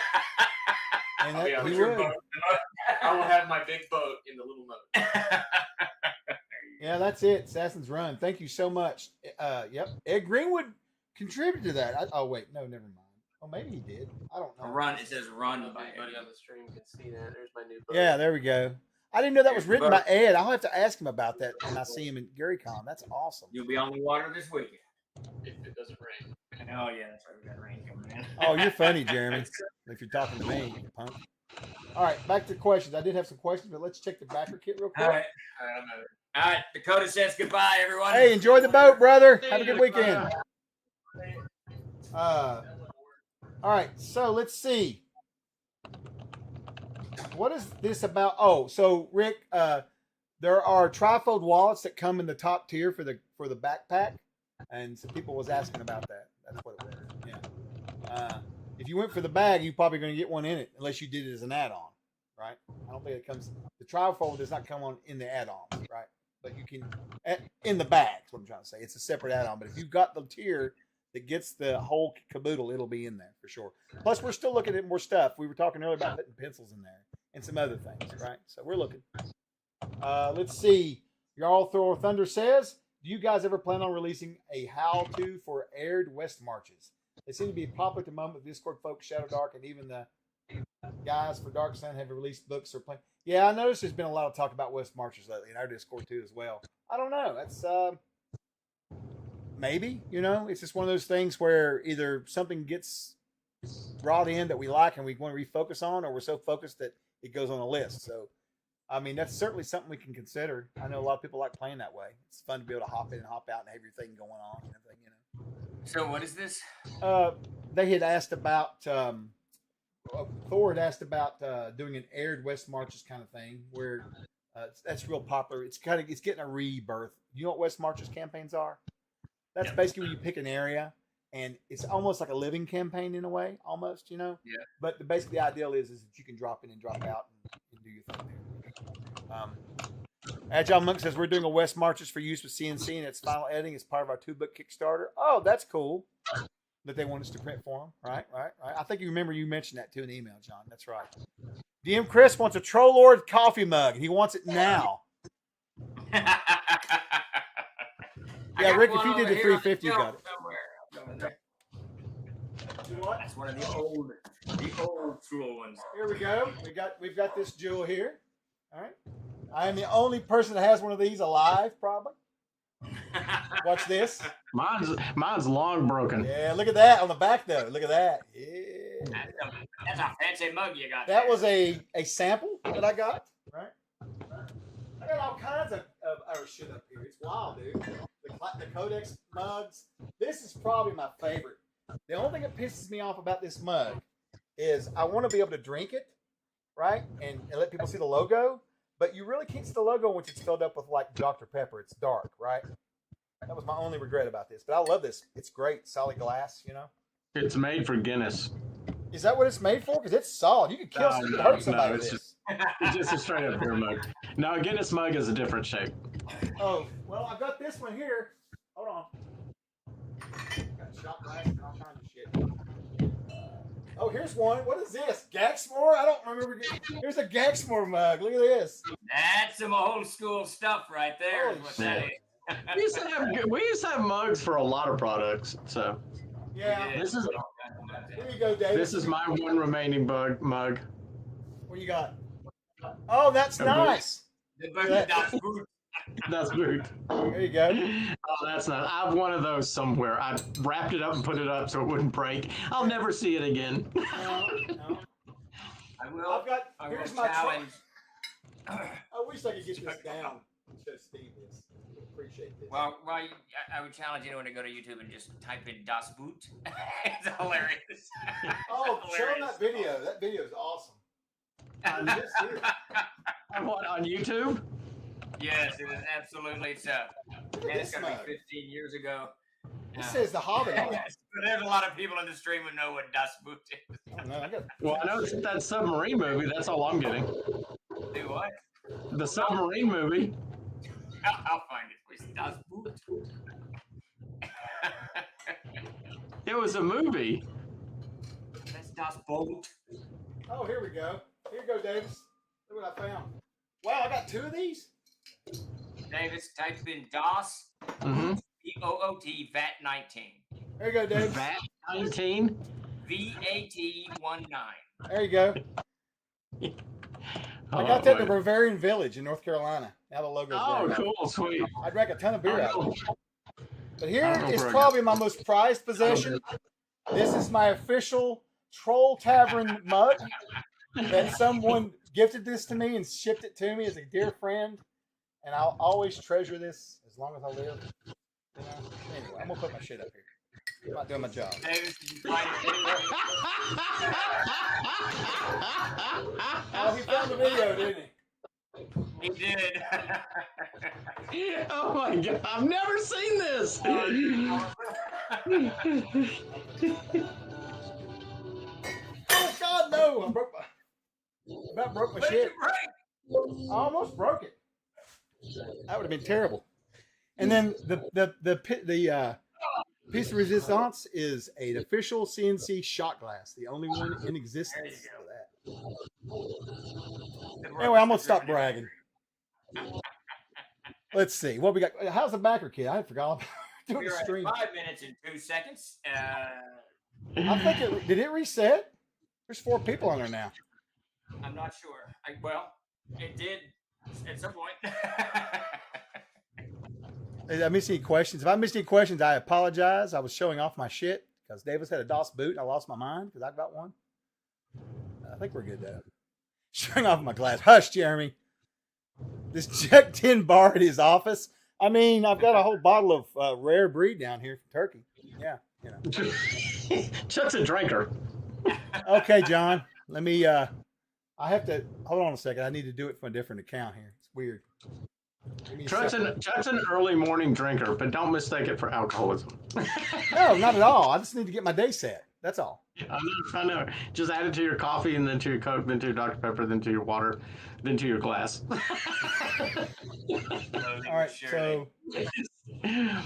And he would. I will have my big boat in the little moat. Yeah, that's it. Assassin's Run. Thank you so much. Yep. Ed Greenwood contributed to that. Oh, wait. No, never mind. Oh, maybe he did. I don't know. Run. It says run. Everybody on the stream can see that. There's my new boat. Yeah, there we go. I didn't know that was Here's the written by boat. Ed. I'll have to ask him about that when I see him in GaryCon. That's awesome. You'll be on the water this weekend. If it doesn't rain. Oh yeah, that's right. We got rain coming in. Oh, you're funny, Jeremy. If you're talking to me, you punk. All right, back to questions. I did have some questions, but let's check the Backerkit real quick. All right. I'm out. All right. Dakota says goodbye, everyone. Hey, enjoy the boat, brother. Have a good weekend. All right, so let's see. What is this about? Oh, so Rick, there are trifold wallets that come in the top tier for the backpack, and some people was asking about that. That's what it was. Yeah. If you went for the bag, you're probably going to get one in it, unless you did it as an add-on, right? I don't think it comes. The trifold does not come on in the add-ons, right? But you can in the bag. That's what I'm trying to say. It's a separate add-on. But if you've got the tier that gets the whole caboodle, it'll be in there for sure. Plus, we're still looking at more stuff. We were talking earlier about putting pencils in there and some other things, right? So we're looking. Let's see. Jarl Thor Thunder says, do you guys ever plan on releasing a how-to for aired West Marches? They seem to be popular at the moment with Discord folks, Shadow Dark, and even the guys for Dark Sun have released books or playing. Yeah, I noticed there's been a lot of talk about West Marches lately in our Discord too as well. I don't know. That's maybe, it's just one of those things where either something gets brought in that we like and we want to refocus on, or we're so focused that it goes on a list. So, I mean, that's certainly something we can consider. I know a lot of people like playing that way. It's fun to be able to hop in and hop out and have your thing going on and everything, So what is this? They had asked about Thor had asked about doing an aired West Marches kind of thing, where that's real popular. It's getting a rebirth. You know what West Marches campaigns are? That's basically when you pick an area, and it's almost like a living campaign in a way, almost, Yeah. But basically, the ideal is that you can drop in and drop out and do your thing there. Agile Monk says we're doing a West Marches for use with CNC and its final editing as part of our 2-book Kickstarter. Oh, that's cool. That they want us to print for them. Right. I think you remember you mentioned that too in the email, John. That's right. DM Chris wants a Troll Lord coffee mug, and he wants it now. Yeah, Rick, if you did the 350, you got it. That's one of the old Troll ones. Here we go. We've got this jewel here. All right. I am the only person that has one of these alive, probably. Watch this. Mine's long broken. Yeah, look at that on the back though. Look at that. Yeah. That's a fancy mug you got. That was a sample that I got. Right. I got all kinds of our shit up here. It's wild, dude. The Codex mugs. This is probably my favorite. The only thing that pisses me off about this mug is I want to be able to drink it, right, and let people see the logo. But you really can't see the logo once it's filled up with like Dr. Pepper. It's dark, right? That was my only regret about this. But I love this. It's great. Solid glass, It's made for Guinness. Is that what it's made for? Because it's solid. You could kill you could hurt somebody with this. It's just a straight up beer mug. No, a Guinness mug is a different shape. Oh, well, I've got this one here. Hold on. Got shot glass and all kinds of shit. Oh, here's one. What is this? Gaxmore? I don't remember. Here's a Gaxmore mug. Look at this. That's some old school stuff right there. Is what that is. We used to have mugs for a lot of products. So yeah. This is Here you go, David. This is my one remaining mug. What you got? Oh, that's nice. That's boot. There you go. Oh, that's not. I have one of those somewhere. I wrapped it up and put it up so it wouldn't break. I'll never see it again. No. Here's my challenge. I wish I could get this down and show Steve this. Appreciate this. Well, I would challenge anyone to go to YouTube and just type in Das Boot. It's hilarious. Oh, show them that video. That video is awesome. On YouTube? Yes, it is absolutely. It's going to be 15 years ago. It says The Hobbit on it. Yes, but there's a lot of people in the stream who know what Das Boot is. Well, I know it's that submarine movie. That's all I'm getting. Do what? The submarine movie. I'll find it. Please. Das Boot. It was a movie. That's Das Boot. Oh, here we go. Here you go, Davis. Look what I found. Wow, I got 2 of these? Davis, type in DOS, VOOT, VAT19. There you go, Davis. VAT19? VAT19. There you go. I got that in the Bavarian Village in North Carolina. Now the logo's Oh, there. cool, sweet. I drank a ton of beer out of it. But I here don't know is where I probably my most prized possession. This is my official Troll Tavern mug that someone gifted this to me and shipped it to me as a dear friend. And I'll always treasure this as long as I live. You know? Anyway, I'm gonna put my shit up here. I'm not doing my job. Oh, he found the video, didn't he? He did. Oh my god, I've never seen this. Oh God, no! About broke my shit. I almost broke it. That would have been terrible. And then the piece of resistance is an official CNC shot glass, the only one in existence for that. Anyway, I'm gonna stop bragging. Let's see what we got. How's the Backerkit? I forgot about doing the We're stream. at 5 minutes and 2 seconds. I think did it reset? There's 4 people on there now. I'm not sure. Well, it did at some point. Did I miss any questions? If I missed any questions, I apologize. I was showing off my shit because Davis had a DOS boot and I lost my mind because I got one. I think we're good though. Showing off my glass. Hush, Jeremy. This Jack 10 bar at his office. I mean, I've got a whole bottle of rare breed down here from Turkey. Yeah, you know. Chuck's a drinker. Okay, John. Let me. I have to hold on a second. I need to do it from a different account here. It's weird. Chuck's an early morning drinker, but don't mistake it for alcoholism. No, not at all. I just need to get my day set. That's all. I know. Just add it to your coffee, and then to your Coke, then to your Dr. Pepper, then to your water, then to your glass. All right, so let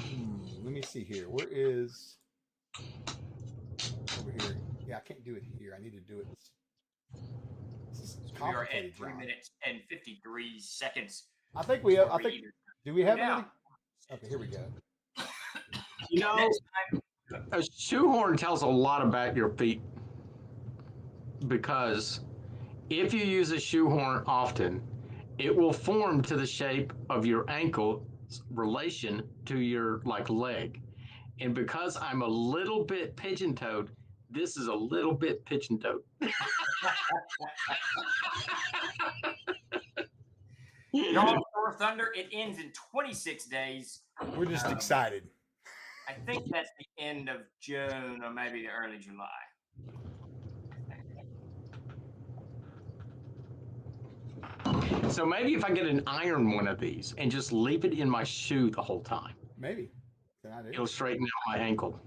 me see here. Where is over here? Yeah, I can't do it here. I need to do it. This is We are complicated, at 3 John. minutes and 53 seconds. I think we have. I think. Do we have Yeah. any? Okay, here we go. You know, Next time, a shoehorn tells a lot about your feet because if you use a shoehorn often, it will form to the shape of your ankle's relation to your leg. And because I'm a little bit pigeon-toed, this is a little bit pigeon-toed. Y'all, Thor Thunder, it ends in 26 days. We're just excited. I think that's the end of June or maybe the early July. So maybe if I get an iron one of these and just leave it in my shoe the whole time, Maybe. Can I do? it'll straighten out my ankle.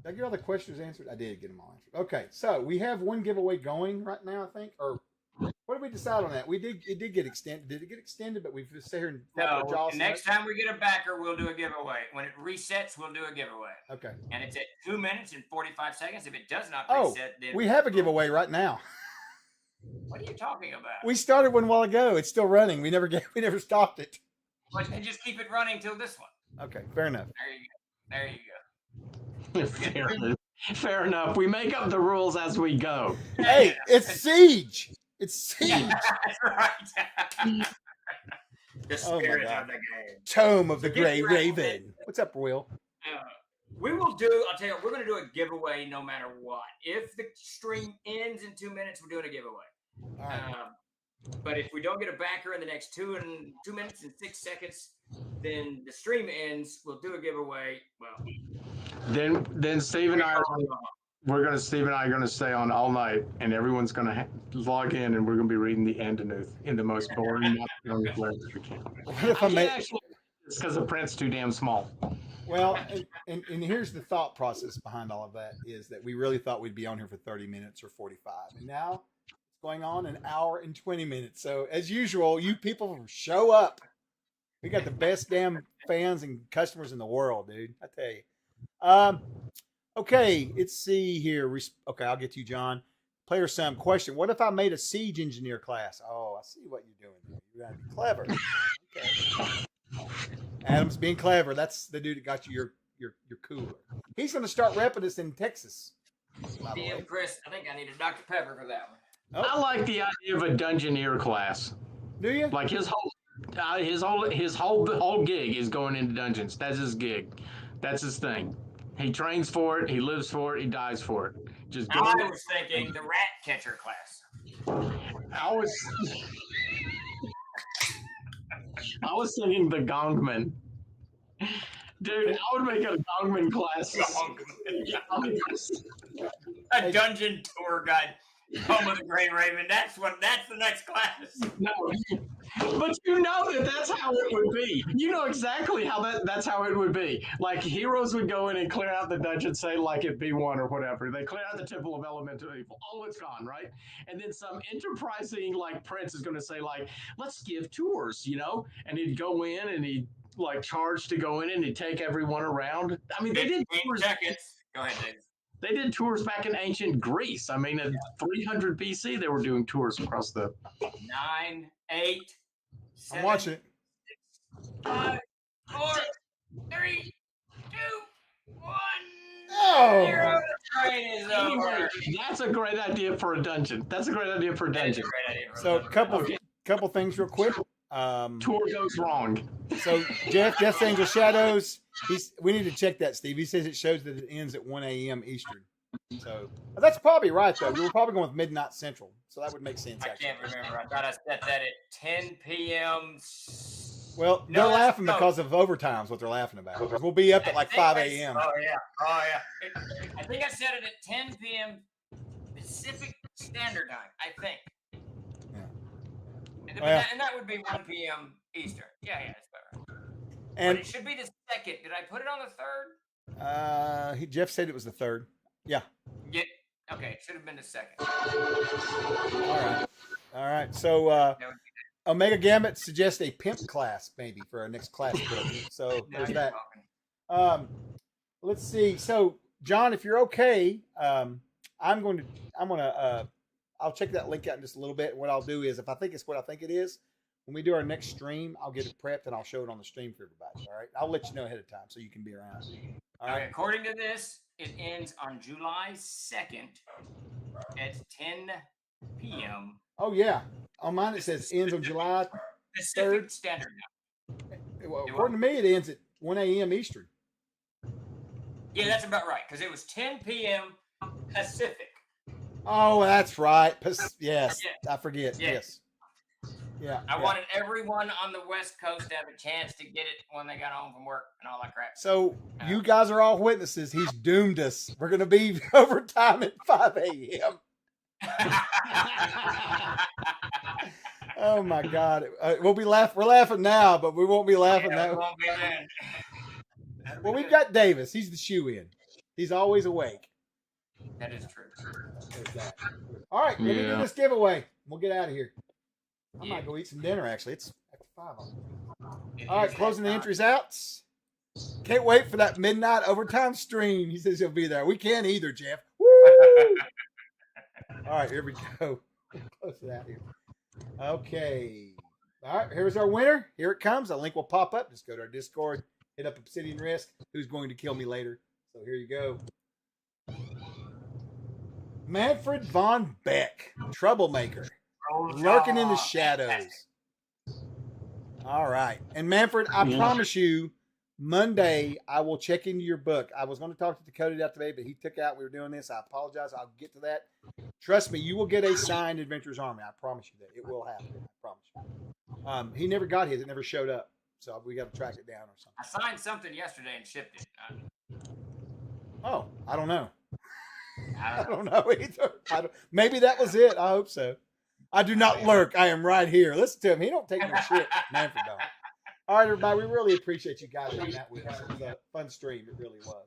Did I get all the questions answered? I did get them all answered. Okay, so we have one giveaway going right now, I think. Or what did we decide on that? It did get extended. Did it get extended? But we've just sat here and No, our jaws next time we get a backer, we'll do a giveaway. When it resets, we'll do a giveaway. Okay. And it's at 2 minutes and 45 seconds. If it does not Oh, reset, then we have a giveaway right now. What are you talking about? We started one while ago. It's still running. We never stopped it. But then just keep it running till this one. Okay, fair enough. There you go. Fair enough. We make up the rules as we go. Hey, it's Siege. It's Siege. That's right. The Oh my spirit God. of the game. Tome of the So get Grey ready. Raven. What's up, Will? We will do, I'll tell you, we're going to do a giveaway no matter what. If the stream ends in 2 minutes, we're doing a giveaway. All right. But if we don't get a backer in the next 2 minutes and 6 seconds, then the stream ends. We'll do a giveaway. Well, Then Steve and I are going to stay on all night, and everyone's going to log in, and we're going to be reading the Andanuth in the most boring way we can. What if I I can't make? actually, it's because the print's too damn small. Well, and here's the thought process behind all of that is that we really thought we'd be on here for 30 minutes or 45. And now it's going on an hour and 20 minutes. So as usual, you people show up. We got the best damn fans and customers in the world, dude. I tell you. Okay, let's see here. Okay, I'll get to you, John. Player Sam question. What if I made a siege engineer class? Oh, I see what you're doing there. You're going to be clever. Okay. Adam's being clever. That's the dude that got you your cooler. He's going to start repping us in Texas. by the way. DM Chris, I think I need a Dr. Pepper for that one. Oh. I like the idea of a Dungeoneer class. Do you? Like his whole gig is going into dungeons. That's his gig. That's his thing. He trains for it. He lives for it. He dies for it. Just go. I was thinking the rat catcher class. I was thinking the Gongman. Dude, I would make a Gongman class. A dungeon tour guide. Home of the Grey Raven. That's the next class. No. But you know that's how it would be. You know exactly how that's how it would be. Like heroes would go in and clear out the dungeon, say like at B1 or whatever. They clear out the Temple of Elemental Evil. Oh, it's gone, right? And then some enterprising like prince is gonna say, like, let's give tours, And he'd go in and he'd like charge to go in and he'd take everyone around. I mean, they did tours. Seconds. Go ahead, Dave. They did tours back in ancient Greece. I mean, in 300 BC, they were doing tours across the 9, 8, 7, I'm watching it. 6, 5, 4, 3, 2, 1. Oh. 0. The train is over. That's a great idea for a dungeon. That is a great idea for So a dungeon. couple things real quick. Tour goes wrong. So Jeff's Angel Shadows. We need to check that, Steve. He says it shows that it ends at 1 a.m. Eastern. So that's probably right, though. We were probably going with midnight Central, so that would make sense. I can't remember. I thought I set that at 10 p.m. Well, No, they're that's- laughing no. because of overtime is what they're laughing about. 'Cause we'll be up at like 5 a.m. Oh yeah. I think I set it at 10 p.m. Pacific Standard Time. I think. Yeah. And that would be 1 p.m. Eastern. Yeah, that's better. And But it should be the second. Did I put it on the third? Jeff said it was the third. Yeah. Yeah. Okay, it should have been the second. All right. So That would be Omega Gambit suggests a pimp class maybe for our next class build. So now there's you're that. talking. Let's see. So John, if you're okay, I'll check that link out in just a little bit. What I'll do is, if I think it's what I think it is, when we do our next stream, I'll get it prepped and I'll show it on the stream for everybody. All right. I'll let you know ahead of time so you can be around. All Okay, right. according to this, it ends on July 2nd at 10 p.m. Oh yeah. On mine it says ends on July. Pacific Third. Standard Time. Well, according to me, it ends at 1 a.m. Eastern. Yeah, that's about right, because it was 10 p.m. Pacific. Oh, that's right. Yes, Yeah. I forget. Yeah. Yes. Yeah. I yeah. wanted everyone on the West Coast to have a chance to get it when they got home from work and all that crap. So you guys are all witnesses. He's doomed us. We're going to be overtime at 5 a.m. Oh my God! We'll be laughing. We're laughing now, but we won't be laughing Yeah, now. it won't be then. Well, we've got Davis. He's the shoe-in. He's always awake. That is true. There's that. All right, let me do Yeah. this giveaway. We'll get out of here. I Yeah. might go eat some dinner. Actually, it's after 5. It All right, is closing the that entries out. Can't wait for that midnight overtime stream. He says he'll be there. We can't either, Jeff. Woo! All right, here we go. Close it out here. Okay. All right, here's our winner. Here it comes. A link will pop up. Just go to our Discord, hit up Obsidian Risk. Who's going to kill me later? So here you go. Manfred von Beck, troublemaker, lurking in the shadows. All right. And Manfred, I promise you, Monday, I will check into your book. I was going to talk to Dakota out today, but he took out. We were doing this. I apologize. I'll get to that. Trust me, you will get a signed Adventurers Army. I promise you that. It will happen. I promise you. He never got his. It never showed up. So we got to track it down or something. I signed something yesterday and shipped it. Oh, I don't know. I I don't know either. Maybe that was it. I hope so. I do not lurk. I am right here. Listen to him. He don't take no shit. Manfred don't. All right, everybody. We really appreciate you guys hanging out with us. It was a fun stream. It really was.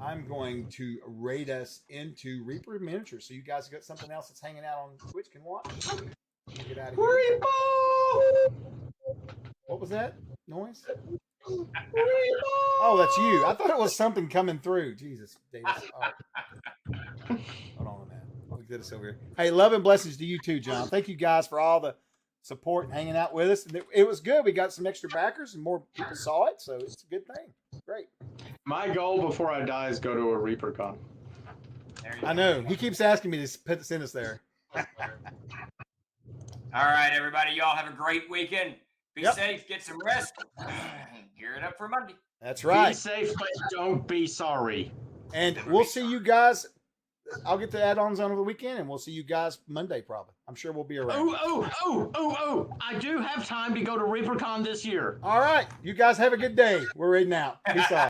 I'm going to raid us into Reaper Miniatures, so you guys got something else that's hanging out on Twitch can watch. Get out of here. Reaper! What was that noise? Oh, that's you. I thought it was something coming through. Jesus, Davis. All right. Hold on a minute. Let me get us over here. Hey, love and blessings to you too, John. Thank you guys for all the support and hanging out with us. And it was good. We got some extra backers and more people saw it, so it's a good thing. Great. My goal before I die is go to a Reaper Con. There you I go. know. He keeps asking me to send us there. All right, everybody. Y'all have a great weekend. Be Yep. safe. Get some rest. Gear it up for Monday. That's Be right. safe, but don't be sorry. And we'll see you guys. I'll get the add-ons on over the weekend, and we'll see you guys Monday probably. I'm sure we'll be around. I do have time to go to ReaperCon this year. All right. You guys have a good day. We're reading out. Peace out.